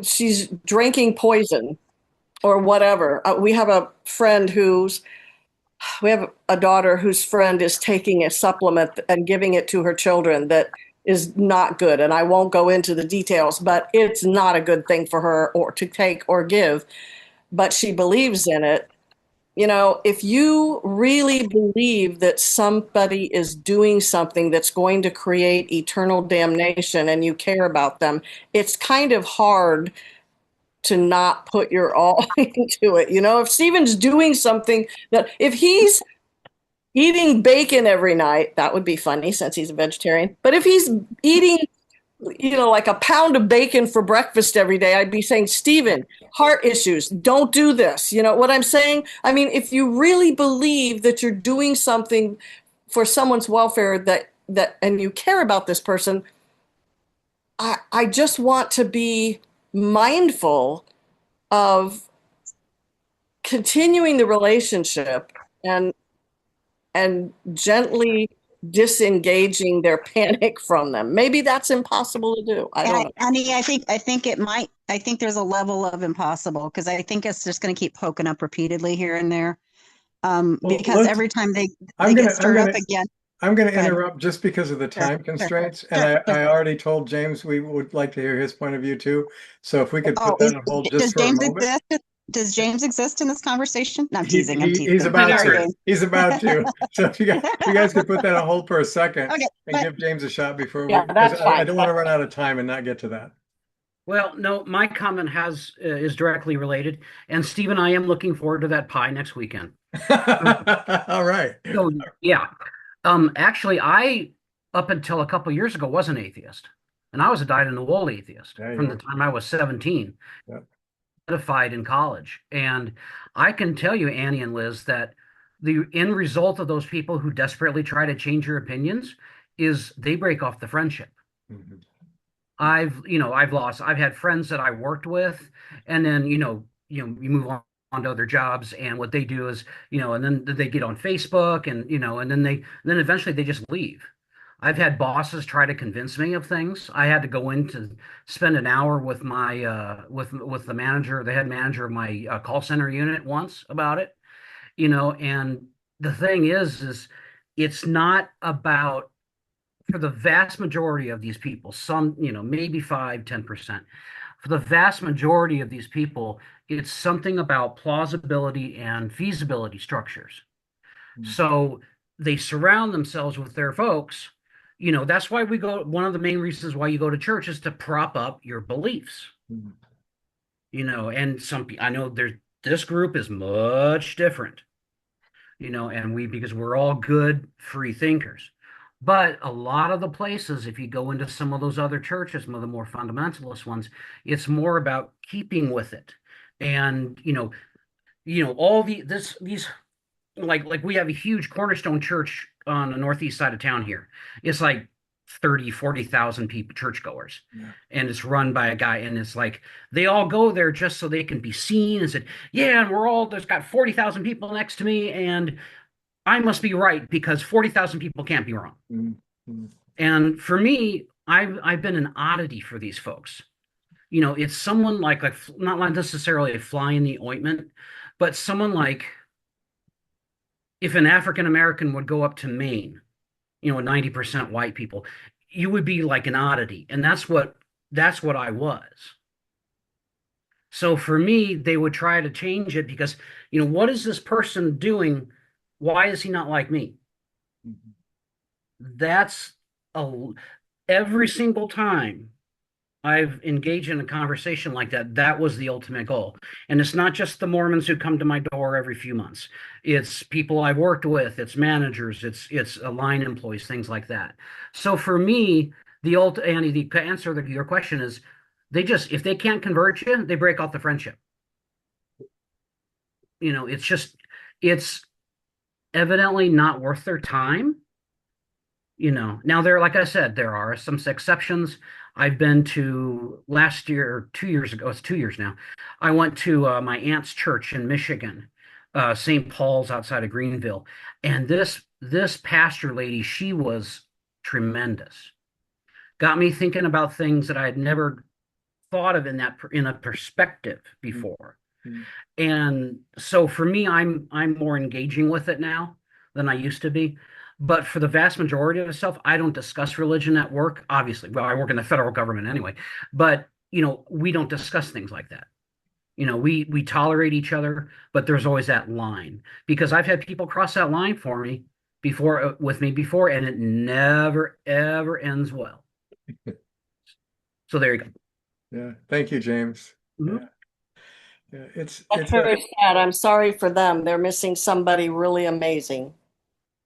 she's drinking poison or whatever. We have a daughter whose friend is taking a supplement and giving it to her children that is not good. And I won't go into the details, but it's not a good thing for her or to take or give, but she believes in it. You know, if you really believe that somebody is doing something that's going to create eternal damnation and you care about them, it's kind of hard to not put your all into it. You know, if Stephen's doing something if he's eating bacon every night, that would be funny since he's a vegetarian. But if he's eating, you know, like a pound of bacon for breakfast every day, I'd be saying, Stephen, heart issues, don't do this. You know what I'm saying? I mean, if you really believe that you're doing something for someone's welfare and you care about this person, I just want to be mindful of continuing the relationship and gently disengaging their panic from them. Maybe that's impossible to do. I don't know. Annie, I think it might. I think there's a level of impossible because I think it's just going to keep poking up repeatedly here and there. Because every time they get stirred up again. I'm going to Go ahead. interrupt just because of the time constraints, Sure, and sure. I already told James we would like to hear his point of view too. So if we could put that on hold just Does for a James moment. exist? Does James exist in this conversation? No, I'm He- teasing. I'm he- teasing. he's about Sorry, to. James. He's about to. So if you guys could put that on hold for a second Okay, and but- give James a shot before Yeah, that's 'cause I fine. don't want to run out of time and not get to that. Well, no, my comment is directly related. And Steve and I am looking forward to that pie next weekend. All right. So, yeah. Actually, I, up until a couple years ago, was an atheist. And I was a dyed-in-the-wool atheist Yeah, you from the were. time I was 17. Yep. Certified in college. And I can tell you, Annie and Liz, that the end result of those people who desperately try to change your opinions is they break off the friendship. Mhm. I've had friends that I worked with, and then, you move on to other jobs, and what they do is, and then they get on Facebook and, and then eventually they just leave. I've had bosses try to convince me of things. I had to go in to spend an hour with my with the manager, the head manager of my call center unit once about it, and the thing is it's not about, for the vast majority of these people, some, maybe 5-10%, for the vast majority of these people, it's something about plausibility and feasibility structures. So they surround themselves with their folks. That's why one of the main reasons why you go to church is to prop up your beliefs. And I know this group is much different, and because we're all good free thinkers. But a lot of the places, if you go into some of those other churches, some of the more fundamentalist ones, it's more about keeping with it. And, all these, like we have a huge Cornerstone church on the northeast side of town here. It's like 40,000 people, churchgoers. Yeah. And it's run by a guy. And it's like, they all go there just so they can be seen and said, yeah, and there's got 40,000 people next to me. And I must be right because 40,000 people can't be wrong. Mm-hmm. And for me, I've been an oddity for these folks. It's someone like not necessarily a fly in the ointment, but someone like, if an African American would go up to Maine, 90% white people, you would be like an oddity. And that's what I was. So for me, they would try to change it because, what is this person doing? Why is he not like me? That's every single time I've engaged in a conversation like that, that was the ultimate goal. And it's not just the Mormons who come to my door every few months. It's people I've worked with, it's managers, it's line employees, things like that. So for me, Annie, the answer to your question is if they can't convert you, they break off the friendship. It's evidently not worth their time. Now like I said, there are some exceptions. I've been to last year or 2 years ago, it's 2 years now. I went to my aunt's church in Michigan, St. Paul's outside of Greenville. And this pastor lady, she was tremendous. Got me thinking about things that I had never thought of in a perspective before. Mm-hmm. And so for me, I'm more engaging with it now than I used to be. But for the vast majority of the stuff, I don't discuss religion at work. Obviously, well, I work in the federal government anyway. But we don't discuss things like that. We tolerate each other, but there's always that line, because I've had people cross that line with me before, and it never ever ends well. So there you go. Yeah, thank you, James. Mm-hmm. Yeah, it's very sad. I'm sorry for them. They're missing somebody really amazing.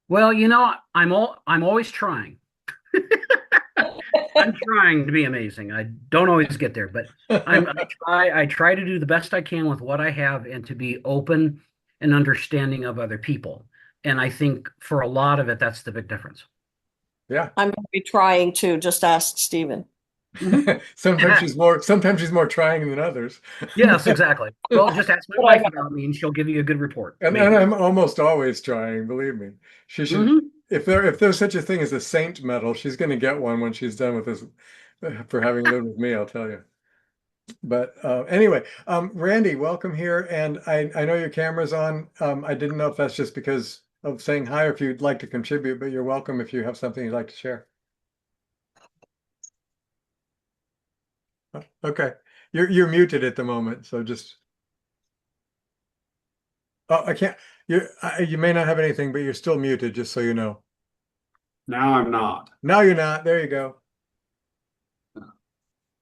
Well, I'm always trying. I'm trying to be amazing. I don't always get there, but I try to do the best I can with what I have and to be open and understanding of other people. And I think for a lot of it, that's the big difference. Yeah. I'm going to be trying to. Just ask Stephen. Sometimes she's more trying than others. Yes, exactly. Well, just ask my wife about me and she'll give you a good report. And I'm almost always trying, believe me. She should, Mm-hmm. if there's such a thing as a saint medal, she's going to get one when she's done with this, for having lived with me, I'll tell you. But anyway, Randy, welcome here. And I know your camera's on. I didn't know if that's just because of saying hi or if you'd like to contribute, but you're welcome if you have something you'd like to share. Okay, you're muted at the moment, so just. Oh, I can't. You may not have anything, but you're still muted, just so you know. Now I'm not. Now you're not. There you go.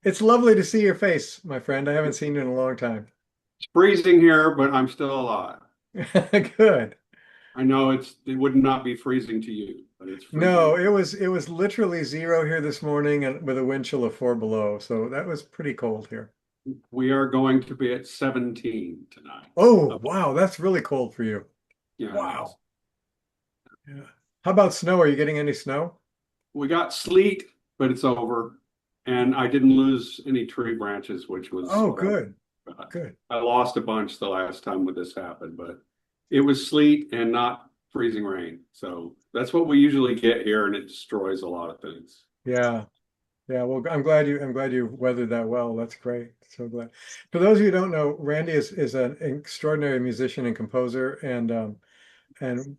It's lovely to see your face, my friend. I haven't seen you in a long time. It's freezing here, but I'm still alive. Good. I know it would not be freezing to you, but it's freezing. No, it was literally 0 here this morning and with a wind chill of 4 below. So that was pretty cold here. We are going to be at 17 tonight. Oh, wow. That's really cold for you. Yeah. Wow. Yeah. How about snow? Are you getting any snow? We got sleet, but it's over. And I didn't lose any tree branches, which was good. Good. I lost a bunch the last time this happened, but it was sleet and not freezing rain. So That's what we usually get here, and it destroys a lot of things. Yeah. Yeah, well, I'm glad you weathered that well. That's great. So glad. For those of you who don't know, Randy is an extraordinary musician and composer, and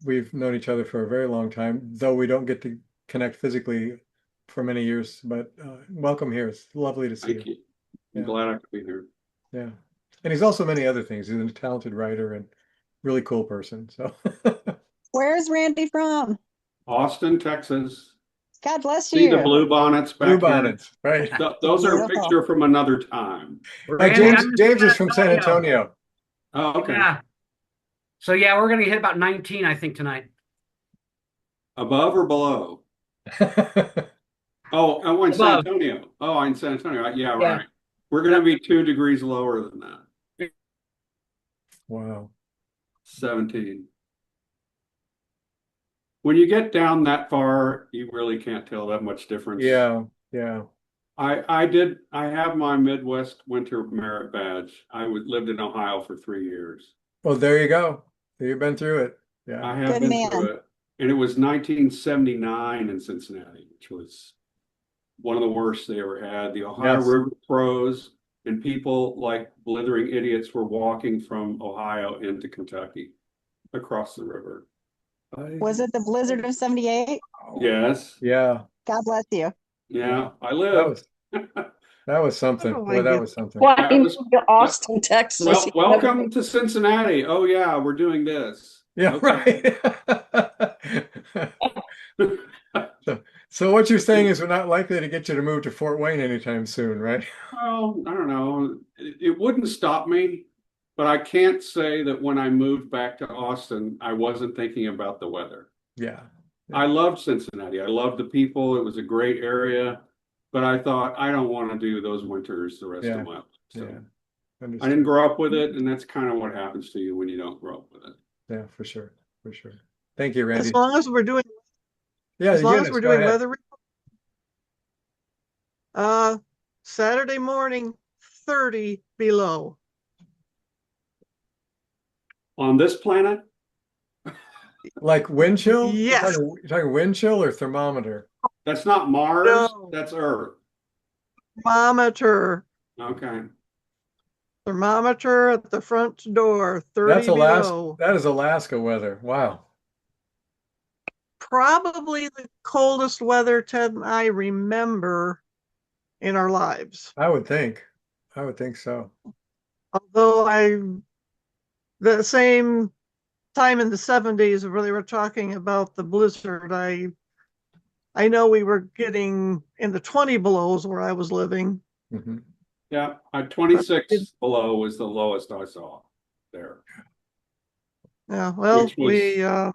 we've known each other for a very long time, though we don't get to connect physically for many years. But welcome here. It's lovely to see Thank you. you. I'm Yeah. glad I could be here. Yeah, and he's also many other things. He's a talented writer and really cool person. So Where's Randy from? Austin, Texas. God bless See you. the blue bonnets back Blue here? bonnets, right? Those are a Beautiful. picture from another time. Randy, James I'm in James is from San Antonio. Oh, okay. Yeah. So yeah, we're gonna hit about 19, I think, tonight. Above or below? Oh, in San Above. Antonio. Oh, in San Antonio. Yeah, Yeah. right. We're going to be 2 degrees lower than that. Wow. 17. When you get down that far, you really can't tell that much difference. Yeah, yeah. I have my Midwest winter merit badge. Lived in Ohio for 3 years. Well, there you go. You've been through it. Yeah. I have Good been man. through it. And it was 1979 in Cincinnati, which was one of the worst they ever had. The Ohio Yes. River froze, and people like blithering idiots were walking from Ohio into Kentucky across the river. Was it the blizzard of 78? Yes. Yeah. God bless you. Yeah, I That lived. was something. Oh, Boy, I that get- was something. Why That moved was- to Austin, Texas? Well, welcome to Cincinnati. Oh yeah, we're doing this. Yeah, Okay. right. So what you're saying is we're not likely to get you to move to Fort Wayne anytime soon, right? Well, I don't know. It wouldn't stop me, but I can't say that when I moved back to Austin, I wasn't thinking about the weather. Yeah. I loved Cincinnati. I loved the people. It was a great area, but I thought I don't want to do those winters the rest Yeah. of my life. So Yeah. I Understood. didn't grow up with it, and that's kind of what happens to you when you don't grow up with it. Yeah, for sure. For sure. Thank you, Randy. As long as we're doing, Yeah, as long as Eunice, we're go doing ahead. weather. Saturday morning, 30 below. On this planet, Like wind chill? Yes. You're talking wind chill or thermometer? that's not Mars, No. that's Earth. Thermometer, Okay. thermometer at the front door, 30 That's Alaska. below. That is Alaska weather. Wow. Probably the coldest weather Ted and I remember in our lives. I would think. I would think so. Although the same time in the 70s where they were talking about the blizzard, I know we were getting in the 20 belows where I was living. Hmm. Yeah, 26 below was the lowest I saw there. Yeah, well, Which was-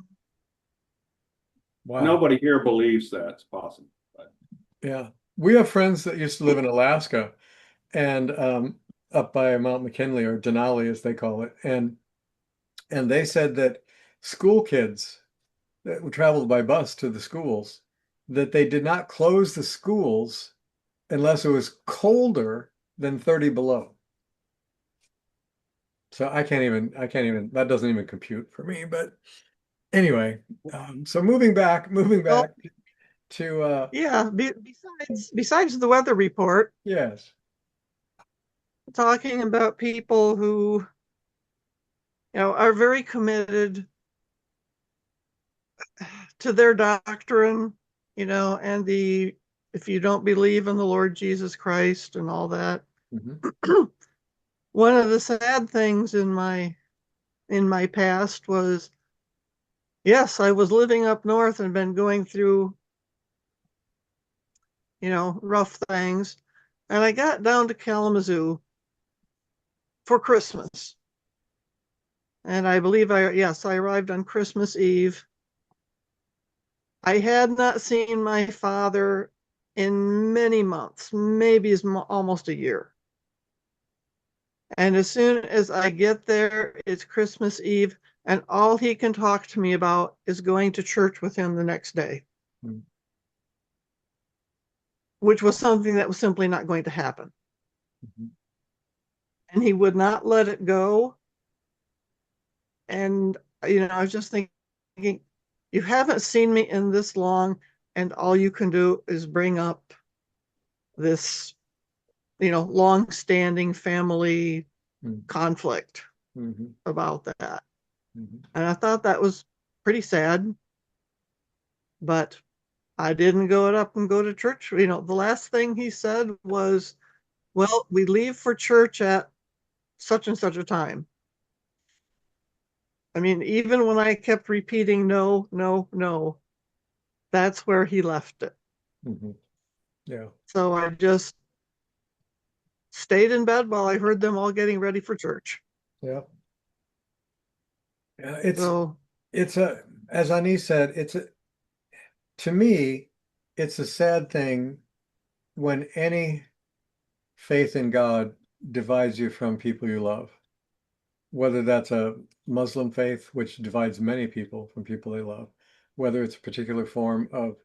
Wow. Nobody here believes that's possible. But Yeah. We have friends that used to live in Alaska and up by Mount McKinley or Denali as they call it. And they said that school kids that traveled by bus to the schools, that they did not close the schools unless it was colder than 30 below. So I can't even, that doesn't even compute for me. But anyway, so moving back to, Yeah, besides the weather report, yes. talking about people who, are very committed to their doctrine, and if you don't believe in the Lord Jesus Christ and all that. Mhm. One of the sad things in my past was, yes, I was living up north and been going through, rough things. And I got down to Kalamazoo for Christmas. And I believe I arrived on Christmas Eve. I had not seen my father in many months, maybe almost a year. And as soon as I get there, it's Christmas Eve, and all he can talk to me about is going to church with him the next day. Hmm. Which was something that was simply not going to happen. Mhm. And he would not let it go. And, I was just thinking, you haven't seen me in this long, and all you can do is bring up this, long-standing family Mm. conflict Mhm. about that. Mhm. And I thought that was pretty sad, but I didn't go up and go to church. The last thing he said was, well, we leave for church at such and such a time. I mean, even when I kept repeating no, no, no, that's where he left it. Mhm. Yeah. So I just stayed in bed while I heard them all getting ready for church. Yeah. Yeah, it's So as Ani said, to me, it's a sad thing when any faith in God divides you from people you love, whether that's a Muslim faith, which divides many people from people they love, whether it's a particular form of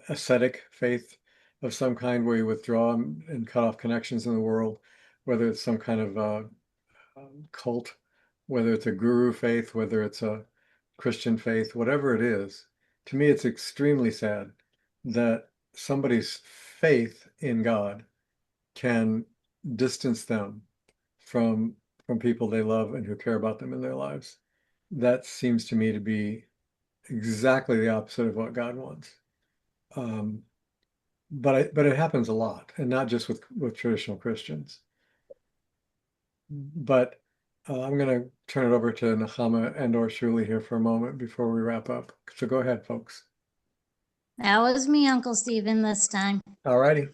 ascetic faith of some kind where you withdraw and cut off connections in the world, whether it's some kind of cult, whether it's a guru faith, whether it's a Christian faith, whatever it is. To me, it's extremely sad that somebody's faith in God can distance them from people they love and who care about them in their lives. That seems to me to be exactly the opposite of what God wants. But it happens a lot, and not just with traditional Christians. But I'm going to turn it over to Nahama and or Shuli here for a moment before we wrap up. So go ahead, folks. That was me, Uncle Stephen, this time. All righty.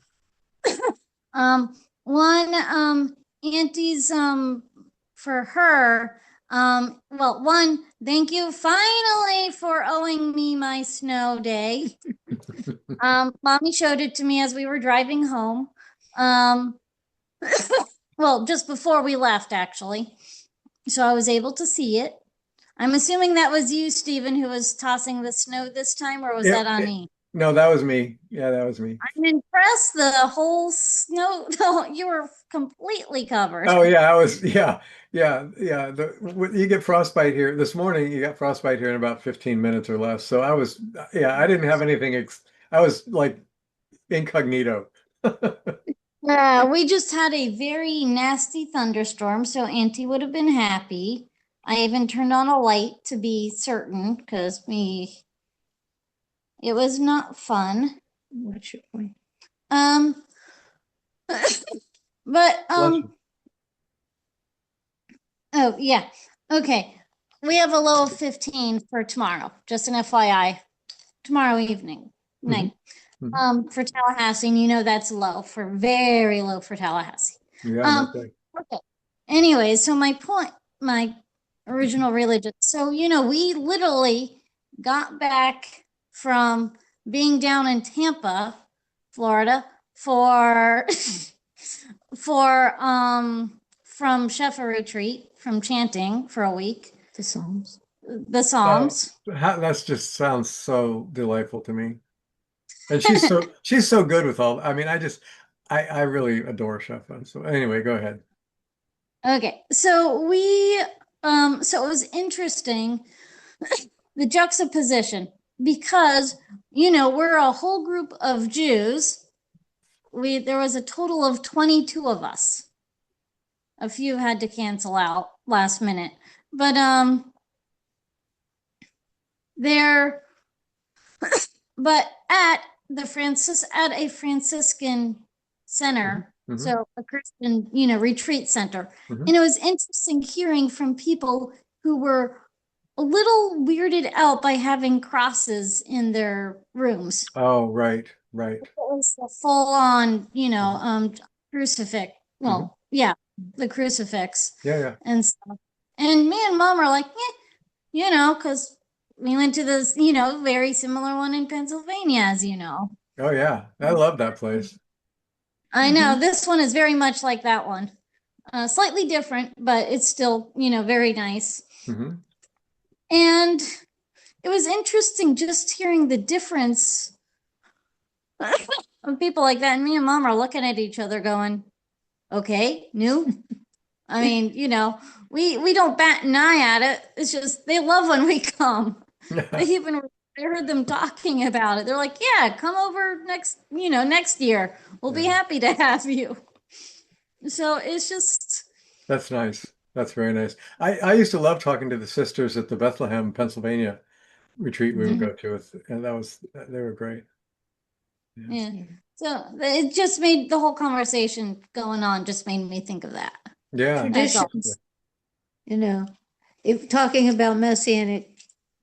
One, Auntie's, for her, well, one, thank you finally for owing me my snow day. Mommy showed it to me as we were driving home. Well, just before we left, actually. So I was able to see it. I'm assuming that was you, Stephen, who was tossing the snow this time, or was that Ani? No, that was me. Yeah, that was me. I'm impressed. The whole snow, you were completely covered. Oh yeah, I was. Yeah. You get frostbite here. This morning, you got frostbite here in about 15 minutes or less. So I didn't have anything. I was like incognito. We just had a very nasty thunderstorm, so Auntie would have been happy. I even turned on a light to be certain because it was not fun. But oh yeah, okay. We have a low of 15 for tomorrow. Just an FYI, tomorrow evening night. For Tallahassee, and you know that's low for very low for Tallahassee. Yeah. Okay. Anyway, so my original religion. So we literally got back from being down in Tampa, Florida, for from Shefa retreat, from chanting for a week. The Psalms. That just sounds so delightful to me. And she's so good with all. I mean, I really adore Shefa. So anyway, go ahead. Okay, so so it was interesting the juxtaposition because we're a whole group of Jews. There was a total of 22 of us. A few had to cancel out last minute, but but at a Franciscan center, so a Christian, retreat center. And it was interesting hearing from people who were a little weirded out by having crosses in their rooms. Oh, right. It was the full on, crucifix. Well, yeah, the crucifix. Yeah. And stuff. And me and Mom are like, because we went to this, very similar one in Pennsylvania, as you know. Oh yeah, I love that place. I know this one is very much like that one. Slightly different, but it's still, very nice. And it was interesting just hearing the difference of people like that. And me and Mom are looking at each other going, okay, new. I mean, we don't bat an eye at it. It's just they love when we come. They even, I heard them talking about it. They're like, yeah, come over next year. We'll be Yeah. happy to have you. So it's just, That's nice. That's very nice. I used to love talking to the sisters at the Bethlehem, Pennsylvania retreat we would go to, and they were great. Yeah. yeah. So it just made the whole conversation going on just made me think of that. Yeah. That's all. Traditions, you know, if talking about messianic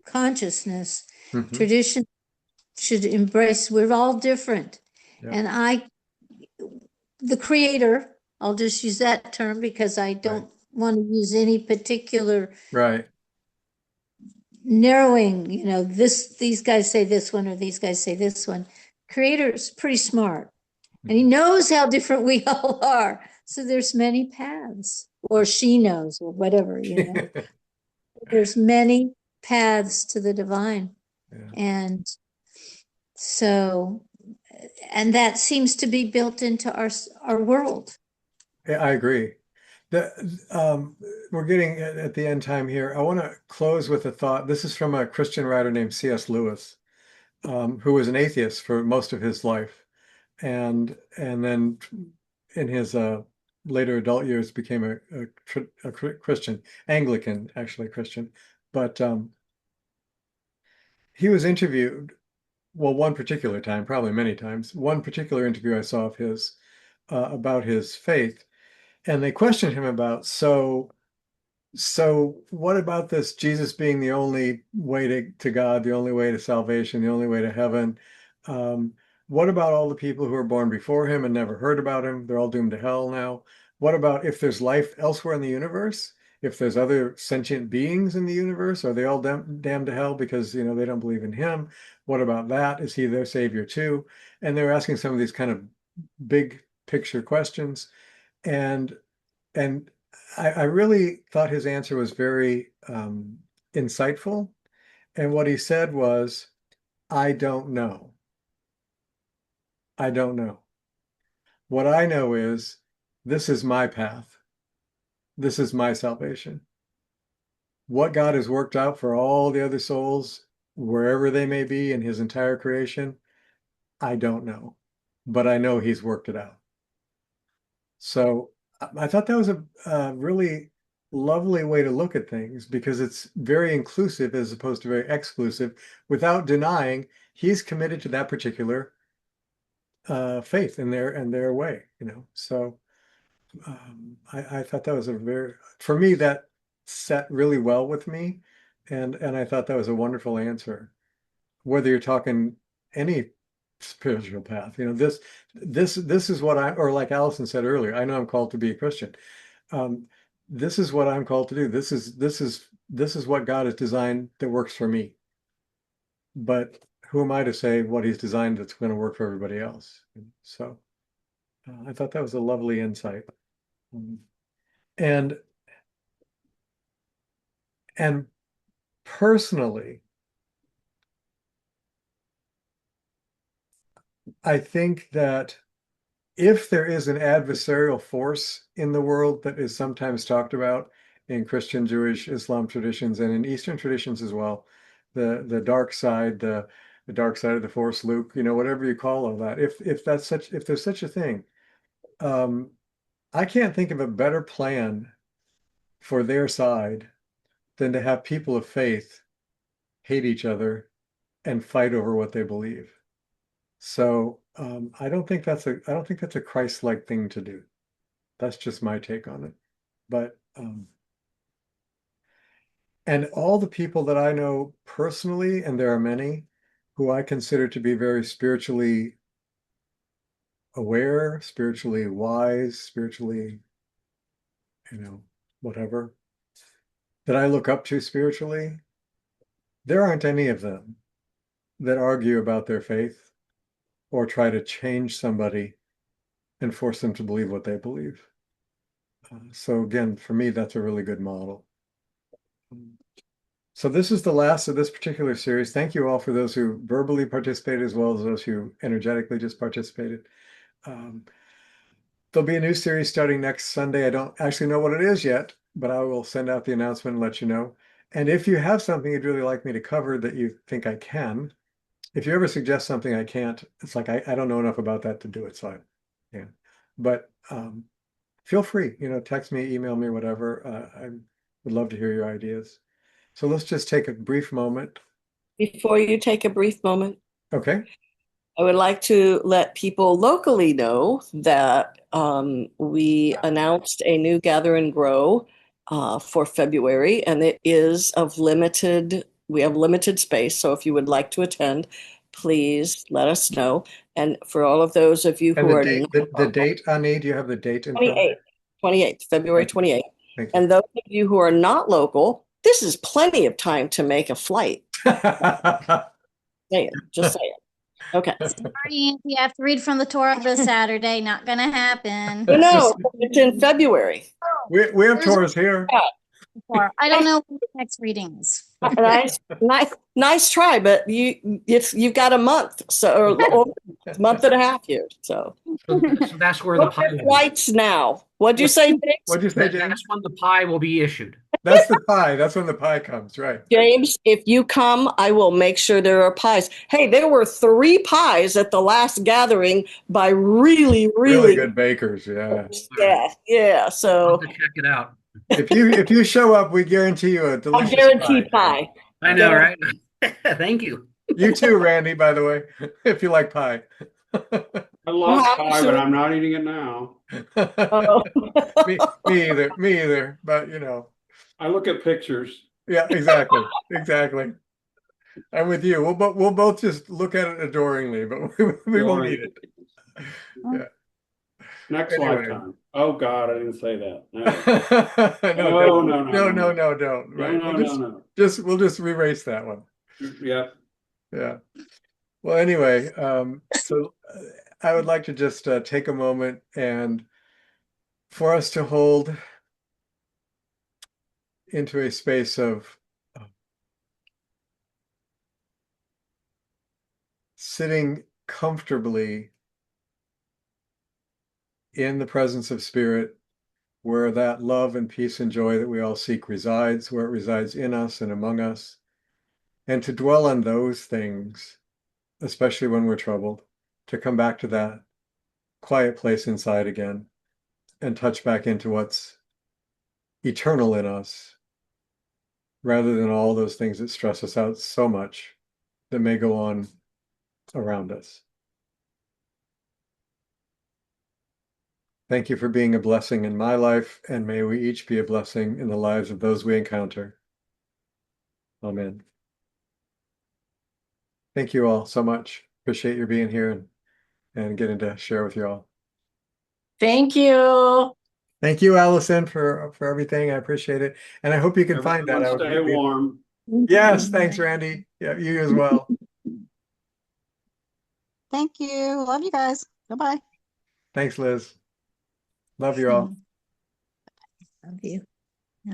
consciousness, Mhm. tradition should embrace, we're all different. Yeah. And the creator, I'll just use that term because I don't want to use any particular Right. narrowing, these guys say this one or these guys say this one. Creator's pretty smart and he knows how different we all are. So there's many paths, or she knows, or whatever, There's many paths to the divine. Yeah. And so, and that seems to be built into our world. Yeah, I agree. We're getting at the end time here. I want to close with a thought. This is from a Christian writer named C.S. Lewis, who was an atheist for most of his life, and then in his later adult years became a Christian, Anglican, actually Christian. But he was interviewed, well, one particular time, probably many times, one particular interview I saw of his about his faith. And they questioned him about, so what about this Jesus being the only way to God, the only way to salvation, the only way to heaven? What about all the people who were born before him and never heard about him? They're all doomed to hell now. What about if there's life elsewhere in the universe? If there's other sentient beings in the universe, are they all damned to hell because, they don't believe in him? What about that? Is he their savior too? And they were asking some of these kind of big picture questions. And I really thought his answer was very insightful. And what he said was, I don't know. I don't know. What I know is this is my path. This is my salvation. What God has worked out for all the other souls, wherever they may be in his entire creation, I don't know. But I know he's worked it out. So I thought that was a really lovely way to look at things because it's very inclusive as opposed to very exclusive, without denying he's committed to that particular faith in their way, So I thought that was for me, that sat really well with me, and I thought that was a wonderful answer. Whether you're talking any spiritual path, this is what or like Allison said earlier, I know I'm called to be a Christian. This is what I'm called to do. This is what God has designed that works for me. But who am I to say what he's designed that's going to work for everybody else? So I thought that was a lovely insight. And personally, I think that if there is an adversarial force in the world that is sometimes talked about in Christian, Jewish, Islam traditions, and in Eastern traditions as well, the dark side, the dark side of the force, Luke, whatever you call all that. If there's such a thing, I can't think of a better plan for their side than to have people of faith hate each other and fight over what they believe. So I don't think that's a Christ-like thing to do. That's just my take on it. But and all the people that I know personally, and there are many, who I consider to be very spiritually aware, spiritually wise, spiritually, whatever, that I look up to spiritually, there aren't any of them that argue about their faith or try to change somebody and force them to believe what they believe. So again, for me, that's a really good model. So this is the last of this particular series. Thank you all for those who verbally participated as well as those who energetically just participated. There'll be a new series starting next Sunday. I don't actually know what it is yet, but I will send out the announcement and let you know. And if you have something you'd really like me to cover that you think I can, if you ever suggest something I can't, it's like I don't know enough about that to do it. So yeah. But feel free, text me, email me, whatever. I would love to hear your ideas. So let's just take a brief moment. Before you take a brief moment, Okay. I would like to let people locally know that we announced a new Gather and Grow for February, and it is we have limited space. So if you would like to attend, please let us know. And for all of those of you And who are the date, Ani, do you have the date in front of you? 28th, February 28th. Thank you. And those of you who are not local, this is plenty of time to make a flight. Just saying. Okay. Sorry, Andy, you have to read from the Torah this Saturday. Not gonna happen. No, it's in February. We have There's- Taurus here. I don't know what the next reading is. Nice try, but you've got a month, or a month and a half here. So So that's where the book pie your will be. flights now. What'd you say, James? What'd you say, James? That's when the pie will be issued. That's the pie. That's when the pie comes, right? James, if you come, I will make sure there are pies. Hey, there were 3 pies at the last gathering by really Really good bakers, yeah. Yeah. I'll So have to check it out. If you show up, we guarantee you a I delicious guarantee pie. I know, Yeah. right? Thank you. You too, Randy, by the way, if you like pie. I love pie, but I'm not eating it now. Oh. me either. Me either. But I look at pictures. yeah, exactly. Exactly. I'm with you. We'll both just look at it adoringly, but we won't eat it. Yeah. Next Anyway. lifetime. Oh God, I didn't say that. No. No, don't. Right. No. We'll just erase that one. Yeah. Yeah. Well, anyway, so I would like to just take a moment and for us to hold into a space of sitting comfortably in the presence of spirit, where that love and peace and joy that we all seek resides, where it resides in us and among us, and to dwell on those things, especially when we're troubled, to come back to that quiet place inside again and touch back into what's eternal in us, rather than all those things that stress us out so much that may go on around us. Thank you for being a blessing in my life, and may we each be a blessing in the lives of those we encounter. Amen. Thank you all so much. Appreciate your being here and getting to share with you all. Thank you. Thank you, Allison, for everything. I appreciate it. And I hope you can find that. Everyone stay warm. Yes, thanks, Randy. Yeah, you as well. Thank you. Love you guys. Bye-bye. Thanks, Liz. Love you all. Love you.